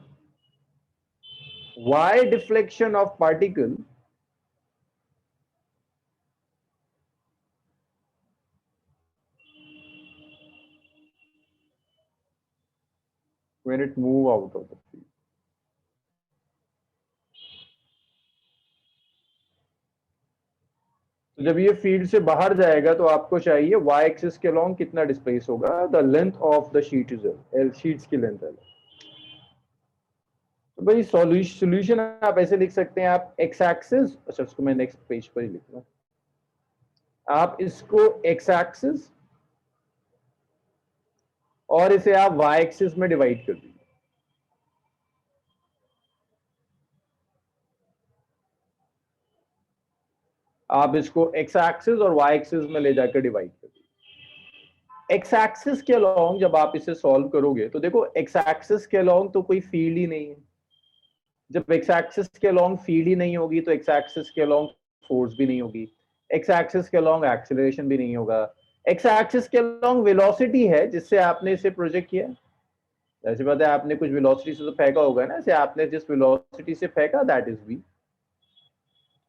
Speaker 1: Y deflection of particle when it move out of the field। तो जब ये फील्ड से बाहर जाएगा, तो आपको चाहिए वाई एक्सिस के अलॉन्ग कितना डिस्प्लेस होगा, the length of the sheet is L, sheets की लेंथ है। तो भाई सॉल्यूशन आप ऐसे लिख सकते हैं, आप एक्स एक्सिस, अच्छा उसको मैं नेक्स्ट पेज पर ही लिखूंगा। आप इसको एक्स एक्सिस और इसे आप वाई एक्सिस में डिवाइड कर दीजिए। आप इसको एक्स एक्सिस और वाई एक्सिस में ले जाकर डिवाइड कर दीजिए। एक्स एक्सिस के अलोंग जब आप इसे सॉल्व करोगे तो देखो एक्स एक्सिस के अलोंग तो कोई फील्ड ही नहीं है। जब एक्स एक्सिस के अलोंग फील्ड ही नहीं होगी तो एक्स एक्सिस के अलोंग फोर्स भी नहीं होगी, एक्स एक्सिस के अलोंग एक्सेलरेशन भी नहीं होगा, एक्स एक्सिस के अलोंग वेलोसिटी है जिससे आपने इसे प्रोजेक्ट किया। ऐसी बात है, आपने कुछ वेलोसिटी से तो फेंका होगा ना, से आपने जिस वेलोसिटी से फेंका दैट इज वी।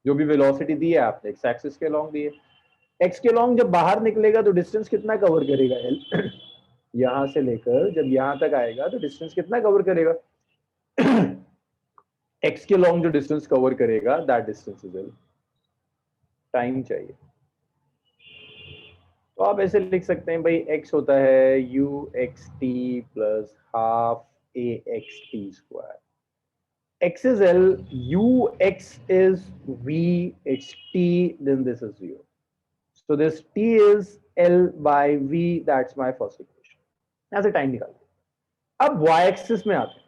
Speaker 1: जो भी वेलोसिटी दी है आपने एक्स एक्सिस के अलोंग दी है। एक्स के अलोंग जब बाहर निकलेगा तो डिस्टेंस कितना कवर करेगा एल यहां से लेकर जब यहां तक आएगा तो डिस्टेंस कितना कवर करेगा एक्स के लॉन्ग जो डिस्टेंस कवर करेगा that distance is L. Time चाहिए तो आप ऐसे लिख सकते हैं भाई एक्स होता है U X T plus half A X T square. X is L, U X is V, it's T, then this is U, so this T is L by V, that's my first equation. यहां से time निकाल। अब Y axis में आते हैं।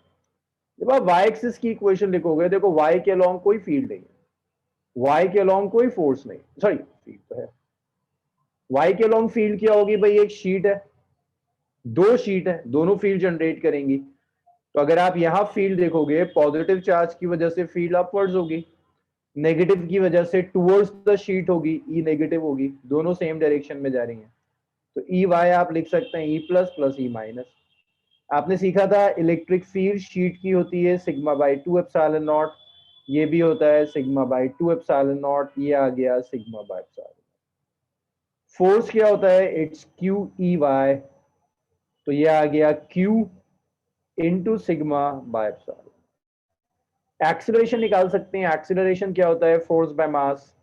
Speaker 1: जब आप Y axis की इक्वेशन लिखोगे, देखो वाई के अलोंग कोई फील्ड नहीं है, वाई के अलोंग कोई फोर्स नहीं, सॉरी फील्ड तो है। वाई के लॉन्ग फील्ड क्या होगी भाई, एक शीट है, दो शीट है, दोनों फील्ड जनरेट करेंगी। तो अगर आप यहां फील्ड देखोगे, पॉजिटिव चार्ज की वजह से फील्ड अपवर्ड्स होगी, नेगेटिव की वजह से टुवर्ड्स द शीट होगी, ई नेगेटिव होगी, दोनों सेम डायरेक्शन में जा रही हैं। तो ई वाई आप लिख सकते हैं E plus plus E minus. आपने सीखा था इलेक्ट्रिक फील्ड शीट की होती है sigma by two epsilon not, ये भी होता है sigma by two epsilon not, ये आ गया सिग्मा बाई एप्सिलॉन। फोर्स क्या होता है, इट्स क्यू ई वाई, तो ये आ गया Q into sigma by epsilon. Acceleration निकाल सकते हैं, एक्सीलरेशन क्या होता है, फोर्स बाय मास,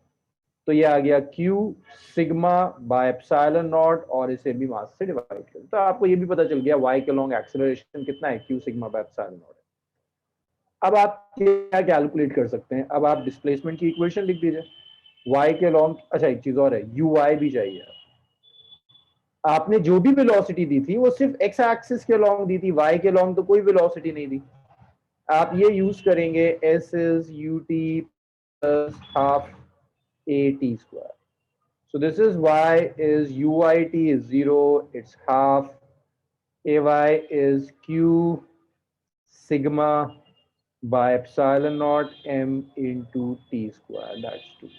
Speaker 1: तो ये आ गया Q sigma bye epsilon not, और इसे भी मास से डिवाइड कर, तो आपको ये भी पता चल गया y के लॉन्ग एक्सीलरेशन कितना है, Q sigma bye epsilon not. अब आप क्या कैलकुलेट कर सकते हैं, अब आप डिस्प्लेसमेंट की इक्वेशन लिख दीजिए। y के लॉन्ग, अच्छा एक चीज और है, यू वाई भी चाहिए। आपने जो भी वेलोसिटी दी थी वो सिर्फ एक्स एक्सिस के लॉन्ग दी थी, y के लॉन्ग तो कोई वेलोसिटी नहीं दी। आप ये यूज करेंगे S is U T plus half A T square. So this is y is uyt is 0, it's half, ay is q sigma by epsilon naught m into t square, that's 2।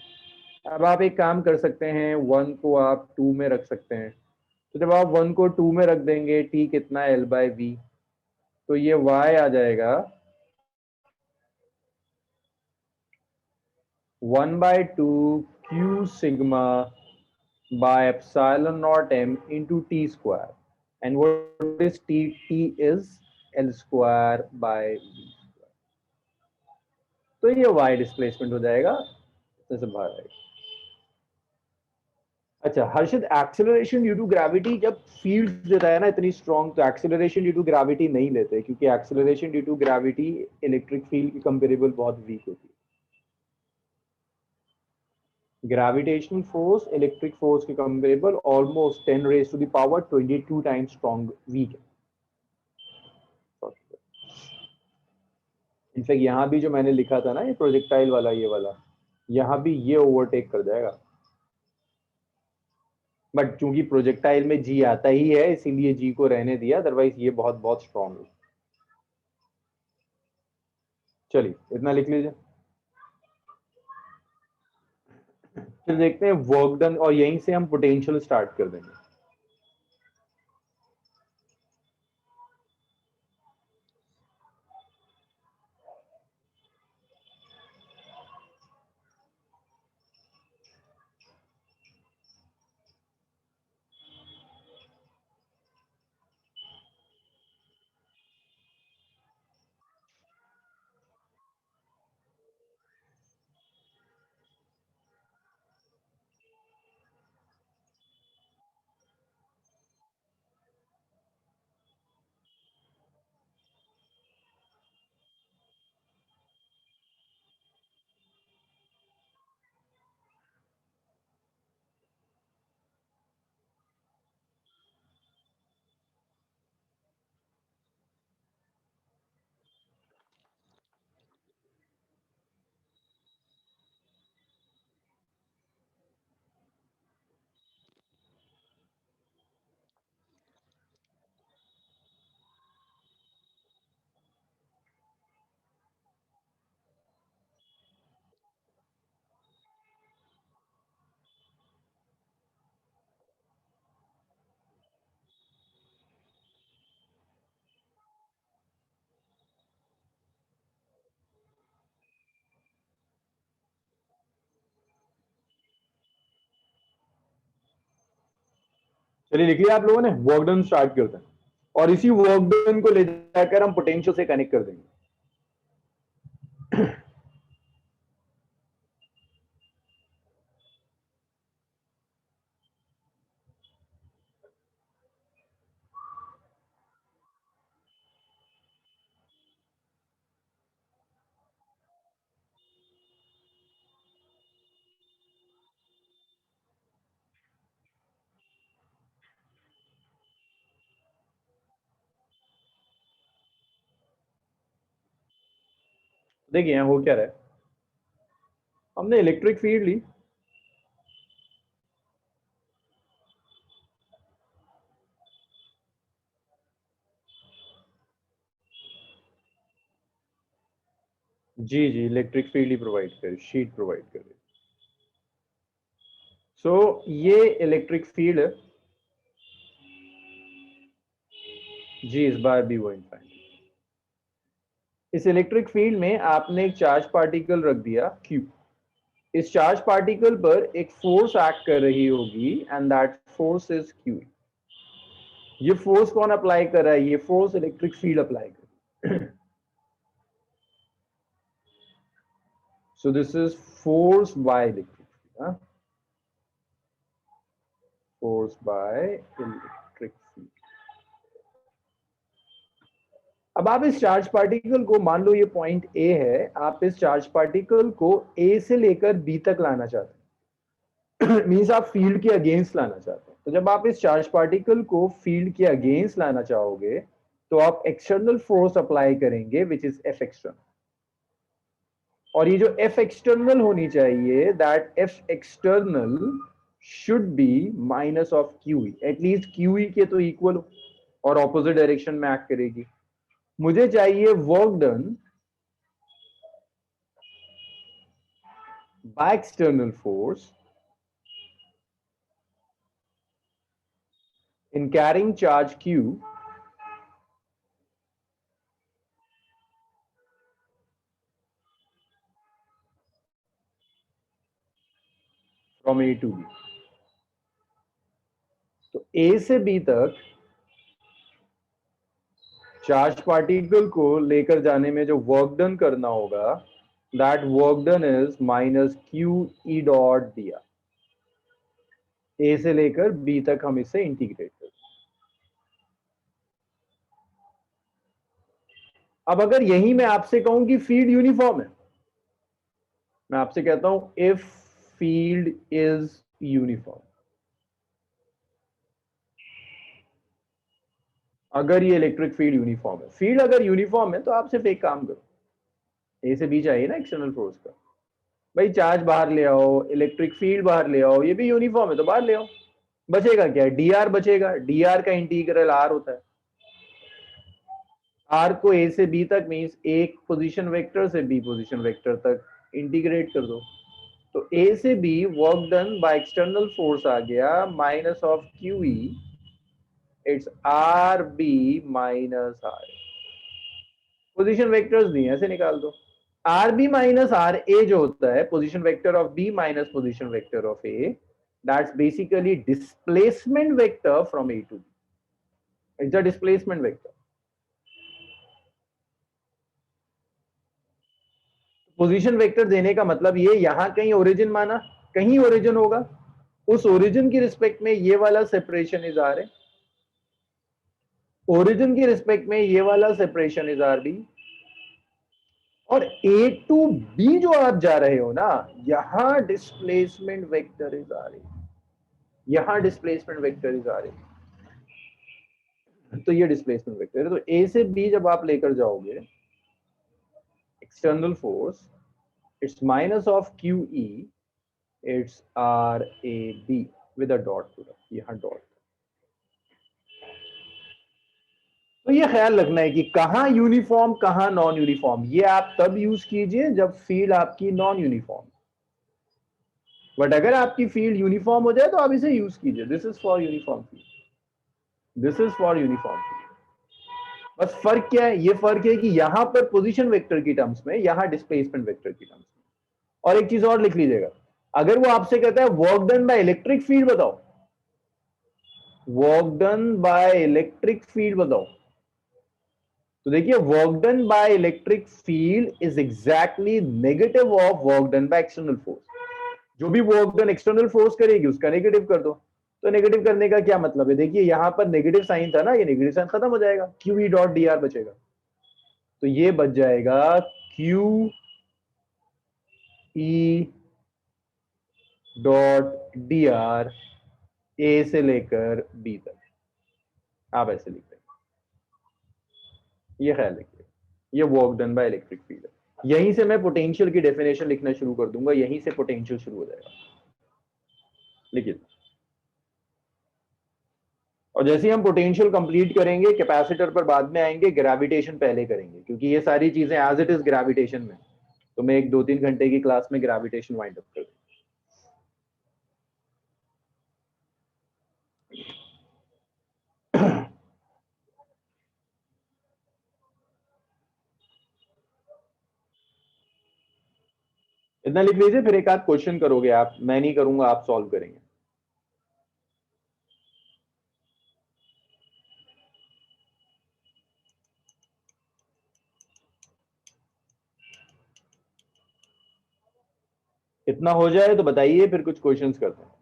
Speaker 1: अब आप एक काम कर सकते हैं, 1 को आप 2 में रख सकते हैं, तो जब आप 1 को 2 में रख देंगे, t कितना l by v, तो ये y आ जाएगा 1 by 2 q sigma by epsilon naught m into t square, and what is t, t is l square by v square। तो ये y डिस्प्लेसमेंट हो जाएगा, जैसे बाहर आएगा। अच्छा हर्षित, एक्सेलरेशन ड्यू टू ग्रेविटी जब फील्ड देता है ना इतनी स्ट्रॉन्ग, तो एक्सेलरेशन ड्यू टू ग्रेविटी नहीं लेते, क्योंकि acceleration due to gravity electric field की कंपेरेबल बहुत वीक होती है। ग्रेविटेशनल फोर्स इलेक्ट्रिक फोर्स के comparable almost 10 raise to the power 22 times strong weak है। इनफैक्ट यहाँ भी जो मैंने लिखा था ना ये प्रोजेक्टाइल वाला, ये वाला, यहाँ भी ये ओवरटेक कर जाएगा, बट चूंकि प्रोजेक्टाइल में जी आता ही है इसीलिए जी को रहने दिया, अदरवाइज ये बहुत बहुत स्ट्रॉन्ग है। चलिए इतना लिख लीजिए, फिर देखते हैं वर्क डन, और यहीं से हम पोटेंशियल स्टार्ट कर देंगे। चलिए लिख लिया आप लोगों ने, वर्क डन स्टार्ट करते हैं और इसी वर्क डन को ले जाकर हम पोटेंशियल से कनेक्ट कर देंगे। देखिए यहाँ हो क्या रहा है, हमने इलेक्ट्रिक फील्ड ली, जी जी इलेक्ट्रिक फील्ड ही प्रोवाइड करे, शीट प्रोवाइड करे। सो ये इलेक्ट्रिक फील्ड है जी, इस बार भी वो इनफाइनाइट। इस इलेक्ट्रिक फील्ड में आपने एक चार्ज पार्टिकल रख दिया Q, इस चार्ज पार्टिकल पर एक फोर्स एक्ट कर रही होगी and that force is Q। ये फोर्स कौन अप्लाई कर रहा है, ये फोर्स इलेक्ट्रिक फील्ड अप्लाई कर रही है। So this is force by electric field, huh? Force by electric field। अब आप इस चार्ज पार्टिकल को, मान लो ये पॉइंट A है, आप इस चार्ज पार्टिकल को A से लेकर B तक लाना चाहते हैं। मीन्स आप फील्ड के अगेंस्ट लाना चाहते हैं। तो जब आप इस चार्ज पार्टिकल को फील्ड के अगेंस्ट लाना चाहोगे तो आप एक्सटर्नल फोर्स अप्लाई करेंगे विच इज F एक्सटर्नल। और ये जो F एक्सटर्नल होनी चाहिए, that F external should be minus of QE, at least QE के तो इक्वल हो और ऑपोजिट डायरेक्शन में एक्ट करेगी। मुझे चाहिए work done by external force in carrying charge Q from A to B। तो A से B तक चार्ज पार्टिकल को लेकर जाने में जो वर्क डन करना होगा, that work done is minus QE dot दिया। A से लेकर B तक हम इसे इंटीग्रेट करते हैं। अब अगर यही मैं आपसे कहूं कि फील्ड यूनिफॉर्म है, मैं आपसे कहता हूं इफ फील्ड इज यूनिफॉर्म, अगर ये इलेक्ट्रिक फील्ड यूनिफॉर्म है, फील्ड अगर यूनिफॉर्म है तो आप सिर्फ एक काम करो, ए से बी चाहिए ना एक्सटर्नल फोर्स का, भाई चार्ज बाहर ले आओ, इलेक्ट्रिक फील्ड बाहर ले आओ, ये भी यूनिफॉर्म है तो बाहर ले आओ। बचेगा क्या, डी आर बचेगा, डी आर का इंटीग्रल आर होता है। आर को ए से बी तक मीन्स एक पोजीशन वेक्टर से बी पोजीशन वेक्टर तक इंटीग्रेट कर दो। तो ए से B work done by external force आ गया minus of QE, it's R B minus R. Position vectors नहीं, ऐसे निकाल दो। R B minus R A जो होता है position vector of B minus position vector of A, that's basically displacement vector from A to B. It's a displacement vector. Position vector देने का मतलब ये, यहां कहीं ओरिजिन माना, कहीं ओरिजिन होगा, उस ओरिजिन की रिस्पेक्ट में ये वाला सेपरेशन इज आर है, ओरिजिन की रिस्पेक्ट में ये वाला सेपरेशन इज आर बी, और ए टू बी जो आप जा रहे हो ना, यहां displacement vector is R A, यहां displacement vector is R A. तो ये डिस्प्लेसमेंट वेक्टर है। तो ए से बी जब आप लेकर जाओगे external force, it's minus of QE, it's R A B with a dot product, यहां डॉट। तो ये ख्याल रखना है कि कहां यूनिफॉर्म कहां नॉन यूनिफॉर्म, ये आप तब यूज कीजिए जब फील्ड आपकी नॉन यूनिफॉर्म। बट अगर आपकी फील्ड यूनिफॉर्म हो जाए तो आप इसे यूज कीजिए, this is for uniform field, this is for uniform field. बस फर्क क्या है, ये फर्क है कि यहां पर पोजीशन वेक्टर की टर्म्स में, यहां डिस्प्लेसमेंट वेक्टर की टर्म्स में। और एक चीज और लिख लीजिएगा, अगर वो आपसे कहता है work done by electric field बताओ, work done by electric field बताओ। तो देखिए work done by electric field is exactly negative of work done by external force. जो भी वर्क डन एक्सटर्नल फोर्स करेगी उसका नेगेटिव कर दो। तो नेगेटिव करने का क्या मतलब है, देखिए यहां पर नेगेटिव साइन था ना, ये नेगेटिव साइन खत्म हो जाएगा, Q E dot D R बचेगा। तो ये बच जाएगा Q E dot D R A से लेकर बी तक, आप ऐसे लिख रहे हैं, ये ख्याल रखिए, ये work done by electric field है। यहीं से मैं पोटेंशियल की डेफिनेशन लिखना शुरू कर दूंगा, यहीं से पोटेंशियल शुरू हो जाएगा। लिखिए। और जैसे ही हम पोटेंशियल कंप्लीट करेंगे, कैपेसिटर पर बाद में आएंगे, ग्रेविटेशन पहले करेंगे, क्योंकि ये सारी चीजें एज इट इज ग्रेविटेशन में। तो मैं एक 2-3 घंटे की क्लास में ग्रेविटेशन वाइंड अप कर दूं। इतना लिख लीजिए, फिर एक आध क्वेश्चन करोगे आप, मैं नहीं करूंगा, आप सॉल्व करेंगे। इतना हो जाए तो बताइए, फिर कुछ क्वेश्चंस करते हैं।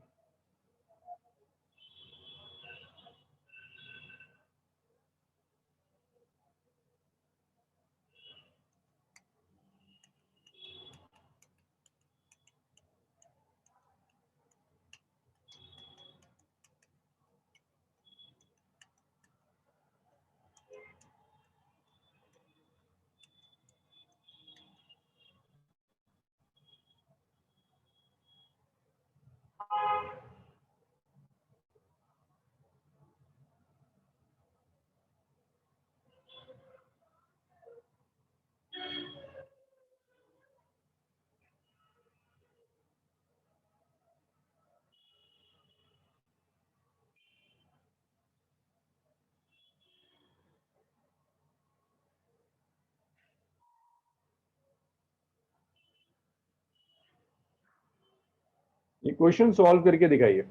Speaker 1: ये क्वेश्चन सॉल्व करके दिखाइए।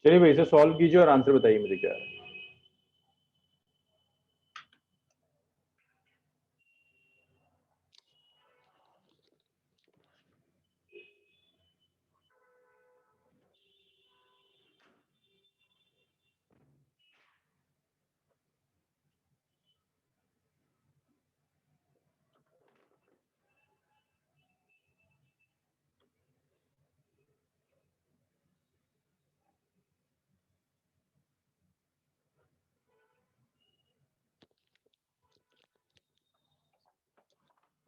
Speaker 1: चलिए भाई, इसे सॉल्व कीजिए और आंसर बताइए मुझे क्या है।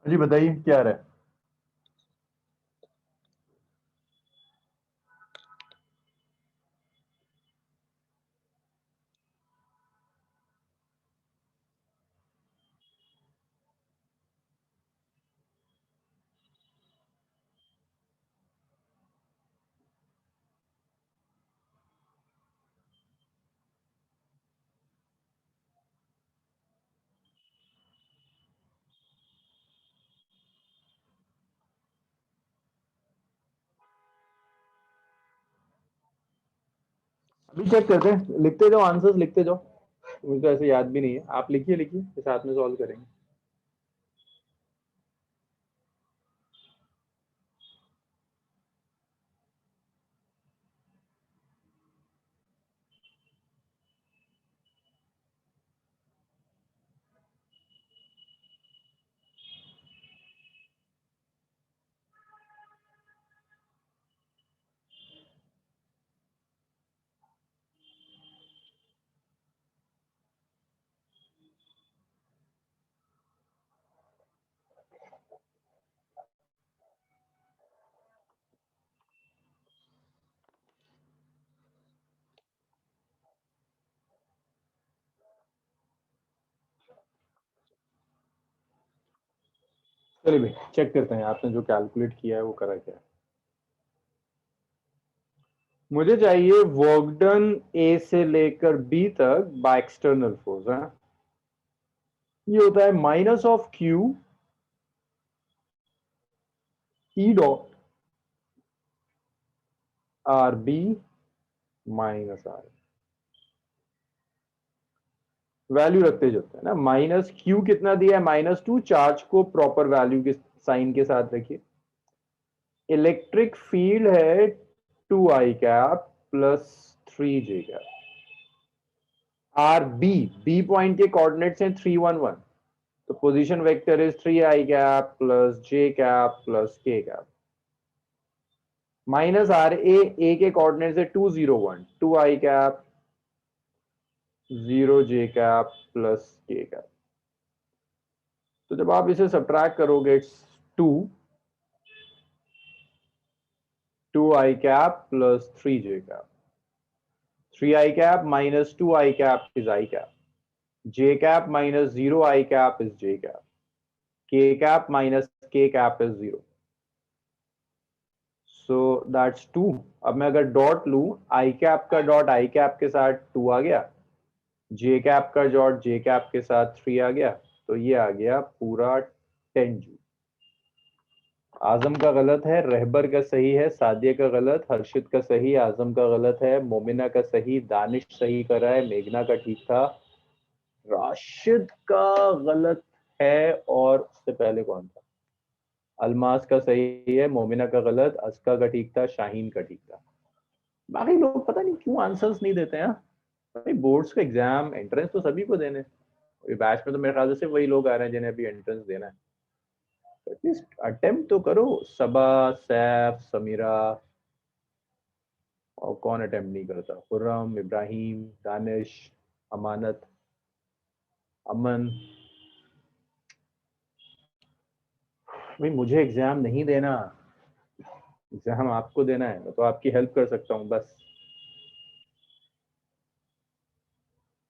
Speaker 1: जी बताइए क्या आ रहा है। अभी चेक करते हैं, लिखते जाओ आंसर्स, लिखते जाओ, मुझे तो ऐसे याद भी नहीं है, आप लिखिए लिखिए, साथ में सॉल्व करेंगे। चलिए भाई चेक करते हैं आपने जो कैलकुलेट किया है वो करा क्या है। मुझे चाहिए वर्क डन ए से लेकर बी तक बाय एक्सटर्नल फोर्स है। ये होता है minus of Q E dot R B minus R. Value रखते जाते हैं ना, माइनस क्यू कितना दिया है -2, चार्ज को प्रॉपर वैल्यू के साइन के साथ रखिए। इलेक्ट्रिक फील्ड है 2 i cap plus 3 j cap. R B, B point के कोऑर्डिनेट्स हैं 3 1 1, तो position vector is 3 i cap plus j cap plus k cap. Minus R A के कोऑर्डिनेट्स है 2 0 1, 2 i cap 0 j cap plus k cap. तो जब आप इसे subtract करोगे it's 2 2 i cap plus 3 j cap. 3 i cap minus 2 i cap is i cap, j cap minus 0 i cap is j cap, k cap minus k cap is 0, so that's 2। अब मैं अगर dot लू, i cap का dot i cap के साथ 2 आ गया, j cap का dot j cap के साथ 3 आ गया, तो ये आ गया पूरा 10 जूल। आजम का गलत है, रहबर का सही है, सादिया का गलत, हर्षित का सही, आजम का गलत है, मोमिना का सही, दानिश सही कर रहा है, मेघना का ठीक था, राशिद का गलत है, और उससे पहले कौन था, अलमास का सही है, मोमिना का गलत, अस्का का ठीक था, शाहीन का ठीक था। बाकी लोग पता नहीं क्यों आंसर्स नहीं देते हैं। भाई बोर्ड्स का एग्जाम एंट्रेंस तो सभी को देने, बैच में तो मेरे ख्याल से वही लोग आ रहे हैं जिन्हें अभी एंट्रेंस देना है। एटलीस्ट अटेम्प्ट तो करो। सबा, सैफ, समीरा, और कौन अटेम्प्ट नहीं करता, खुर्रम, इब्राहिम, दानिश, अमानत, अमन। भाई मुझे एग्जाम नहीं देना, एग्जाम आपको देना है, मैं तो आपकी हेल्प कर सकता हूँ, बस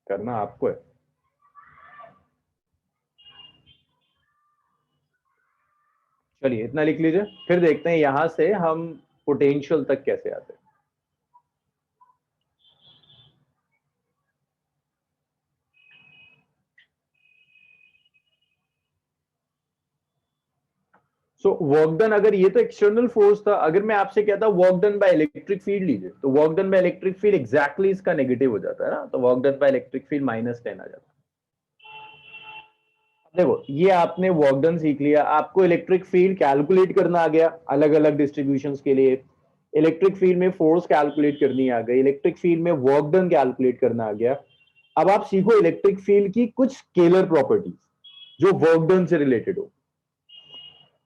Speaker 1: करना आपको है। चलिए इतना लिख लीजिए, फिर देखते हैं यहां से हम पोटेंशियल तक कैसे आते हैं। सो वर्क डन, अगर ये तो एक्सटर्नल फोर्स था, अगर मैं आपसे कहता work done by electric field लीजिए, तो work done by electric field exactly इसका नेगेटिव हो जाता है ना, तो work done by electric field -10 आ जाता है। देखो ये आपने वर्क डन सीख लिया, आपको इलेक्ट्रिक फील्ड कैलकुलेट करना आ गया अलग अलग डिस्ट्रीब्यूशंस के लिए, इलेक्ट्रिक फील्ड में फोर्स कैलकुलेट करनी आ गई, इलेक्ट्रिक फील्ड में वर्क डन कैलकुलेट करना आ गया। अब आप सीखो इलेक्ट्रिक फील्ड की कुछ स्केलर प्रॉपर्टीज जो वर्क डन से रिलेटेड हो।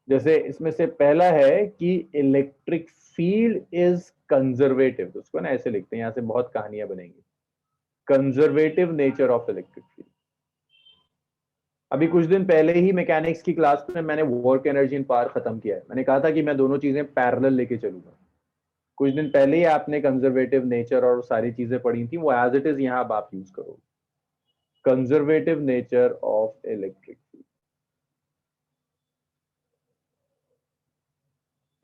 Speaker 1: जैसे इसमें से पहला है कि इलेक्ट्रिक फील्ड इज कंजर्वेटिव, तो उसको ना ऐसे लिखते हैं, यहां से बहुत कहानियां बनेंगी। Conservative nature of electric field. अभी कुछ दिन पहले ही मैकेनिक्स की क्लास में मैंने वर्क एनर्जी इन पावर खत्म किया है, मैंने कहा था कि मैं दोनों चीजें पैरेलल लेके चलूंगा। कुछ दिन पहले ही आपने कंजर्वेटिव नेचर और सारी चीजें पढ़ी थी, वो एज इट इज यहां अब आप यूज करो। Conservative nature of electric field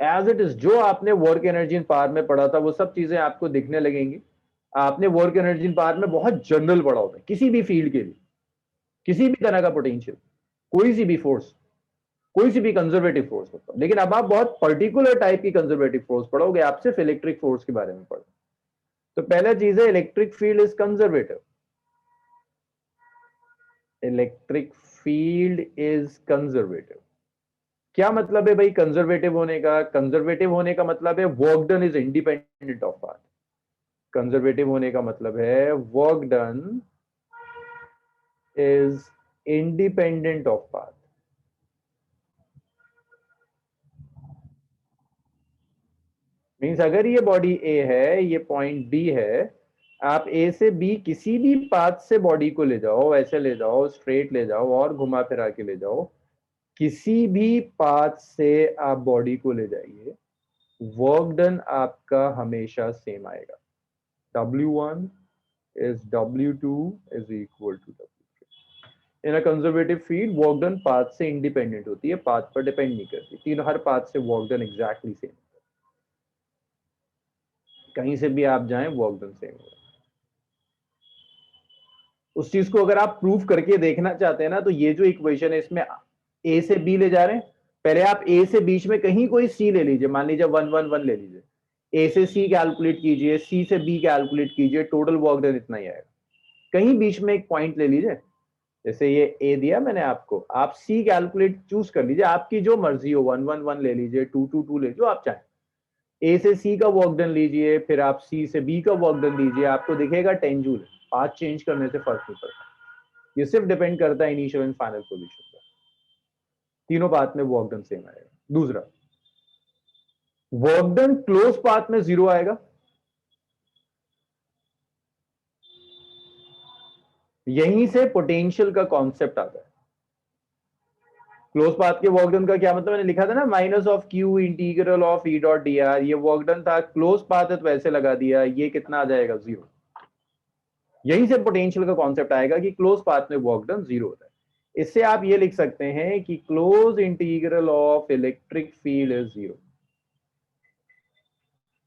Speaker 1: as it is, जो आपने वर्क एनर्जी इन पावर में पढ़ा था वो सब चीजें आपको दिखने लगेंगी। आपने वर्क एनर्जी इन पावर में बहुत जनरल पढ़ा होता है, किसी भी फील्ड के लिए, किसी भी तरह का पोटेंशियल, कोई सी भी फोर्स, कोई सी भी कंजर्वेटिव फोर्स होता है, लेकिन अब आप बहुत पर्टिकुलर टाइप की कंजर्वेटिव फोर्स पढ़ोगे, आप सिर्फ इलेक्ट्रिक फोर्स के बारे में पढ़ो। तो पहला चीज है electric field is conservative, electric field is conservative. क्या मतलब है भाई कंजर्वेटिव होने का? कंजर्वेटिव होने का मतलब है work done is independent of path. Conservative होने का मतलब है work done is independent of path. Means अगर ये बॉडी ए है, ये पॉइंट बी है, आप ए से बी किसी भी पाथ से बॉडी को ले जाओ, ऐसे ले जाओ, स्ट्रेट ले जाओ और घुमा फिरा के ले जाओ, किसी भी पाथ से आप बॉडी को ले जाइए, वर्क डन आपका हमेशा सेम आएगा। W1 is W2 is equal to W3। In a conservative field work done path से इंडिपेंडेंट होती है, पाथ पर डिपेंड नहीं करती। तीनों हर पाथ से वर्क डन एग्जैक्टली सेम, कहीं से भी आप जाएं वर्क डन सेम होगा। उस चीज को अगर आप प्रूव करके देखना चाहते हैं ना, तो ये जो इक्वेशन है इसमें ए से बी ले जा रहे हैं, पहले आप ए से बीच में कहीं कोई सी ले लीजिए, मान लीजिए 111 ले लीजिए, ए से सी कैलकुलेट कीजिए, सी से बी कैलकुलेट कीजिए, टोटल वर्क डन इतना ही आएगा। कहीं बीच में एक पॉइंट ले लीजिए, जैसे ये ए दिया मैंने आपको, आप सी कैलकुलेट चूज कर लीजिए, आपकी जो मर्जी हो, 111 ले लीजिए, 222 ले, जो आप चाहें। ए से सी का वर्क डन लीजिए, फिर आप सी से बी का वर्क डन लीजिए, आपको दिखेगा 10 जूल। पाथ चेंज करने से फर्क नहीं पड़ता, ये सिर्फ डिपेंड करता है इनिशियल एंड फाइनल पोजीशन पर। तीनों पाथ में वर्क डन सेम आएगा। दूसरा, वर्क डन क्लोज पाथ में 0 आएगा, यहीं से पोटेंशियल का कॉन्सेप्ट आता है। क्लोज पाथ के वर्क डन का क्या मतलब, मैंने लिखा था ना, minus of Q integral of E dot D are, ये वर्क डन था, क्लोज पाथ है तो वैसे लगा दिया, ये कितना आ जाएगा 0। यहीं से पोटेंशियल का कॉन्सेप्ट आएगा कि क्लोज पाथ में वर्क डन 0 होता है। इससे आप ये लिख सकते हैं कि close integral of electric field is 0।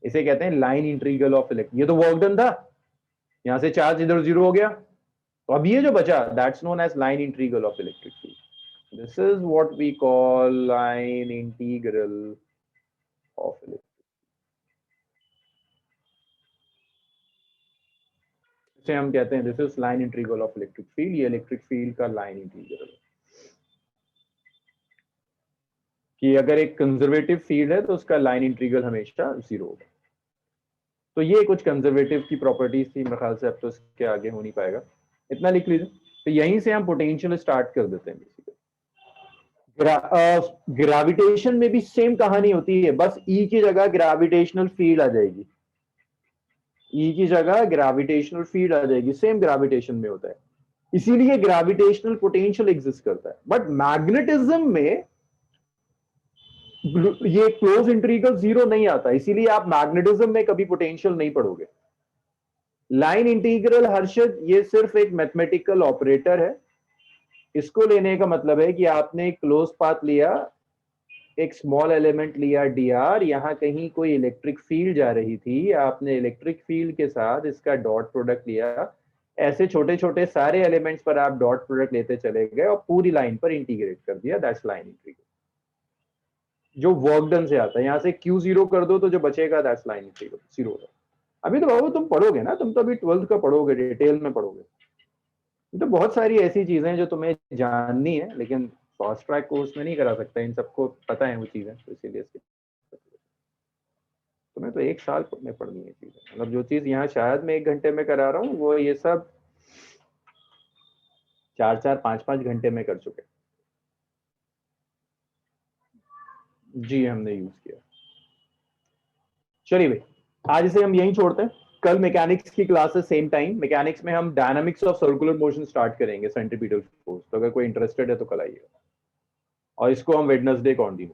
Speaker 1: इसे कहते हैं लाइन इंटीग्रल ऑफ इलेक्ट्रिक। ये तो वर्क डन था, यहां से चार्ज इधर 0 हो गया, तो अब ये जो बचा, that's known as line integral of electric field. This is what we call line integral of electric. इसे हम कहते हैं this is line integral of electric field. ये इलेक्ट्रिक फील्ड का लाइन इंटीग्रल है कि अगर एक कंजर्वेटिव फील्ड है तो उसका लाइन इंटीग्रल हमेशा 0 होगा। तो ये कुछ कंजर्वेटिव की प्रॉपर्टीज थी, मेरे ख्याल से अब तो इसके आगे हो नहीं पाएगा, इतना लिख लीजिए। तो यहीं से हम पोटेंशियल स्टार्ट कर देते हैं। ग्रेविटेशन में भी सेम कहानी होती है, बस ई की जगह ग्रेविटेशनल फील्ड आ जाएगी, ई की जगह ग्रेविटेशनल फील्ड आ जाएगी, सेम ग्रेविटेशन में होता है, इसीलिए ग्रेविटेशनल पोटेंशियल एग्जिस्ट करता है। बट मैग्नेटिज्म में ये क्लोज इंटीग्रल 0 नहीं आता, इसीलिए आप मैग्नेटिज्म में कभी पोटेंशियल नहीं पढ़ोगे। लाइन इंटीग्रल हर्षद ये सिर्फ एक मैथमेटिकल ऑपरेटर है। इसको लेने का मतलब है कि आपने क्लोज पाथ लिया, एक स्मॉल एलिमेंट लिया dr, यहां कहीं कोई इलेक्ट्रिक फील्ड जा रही थी, आपने इलेक्ट्रिक फील्ड के साथ इसका डॉट प्रोडक्ट लिया, ऐसे छोटे छोटे सारे एलिमेंट्स पर आप डॉट प्रोडक्ट लेते चले गए और पूरी लाइन पर इंटीग्रेट कर दिया, दैट्स लाइन इंटीग्रल। जो वर्क डन से आता है, यहां से Q0 कर दो तो जो बचेगा दैट्स लाइन इंटीग्रल 0 होगा। अभी तो बाबू तुम पढ़ोगे ना, तुम तो अभी 12th का पढ़ोगे, डिटेल में पढ़ोगे। तो बहुत सारी ऐसी चीजें जो तुम्हें जाननी है, लेकिन फास्ट ट्रैक कोर्स में नहीं करा सकता, इन सबको पता है वो चीजें, तो इसीलिए तुम्हें तो 1 साल में पढ़नी है चीजें। मतलब जो चीज यहाँ शायद मैं 1 घंटे में करा रहा हूँ, वो ये सब 4-4, 5-5 घंटे में कर चुके। जी हमने यूज किया। चलिए भाई, आज इसे हम यहीं छोड़ते हैं। कल मैकेनिक्स की क्लासेस सेम टाइम। मैकेनिक्स में हम dynamics of circular motion start करेंगे, सेंट्रीपिटल फोर्स। तो अगर कोई इंटरेस्टेड है तो कल आइएगा, और इसको हम वेडनेसडे कंटिन्यू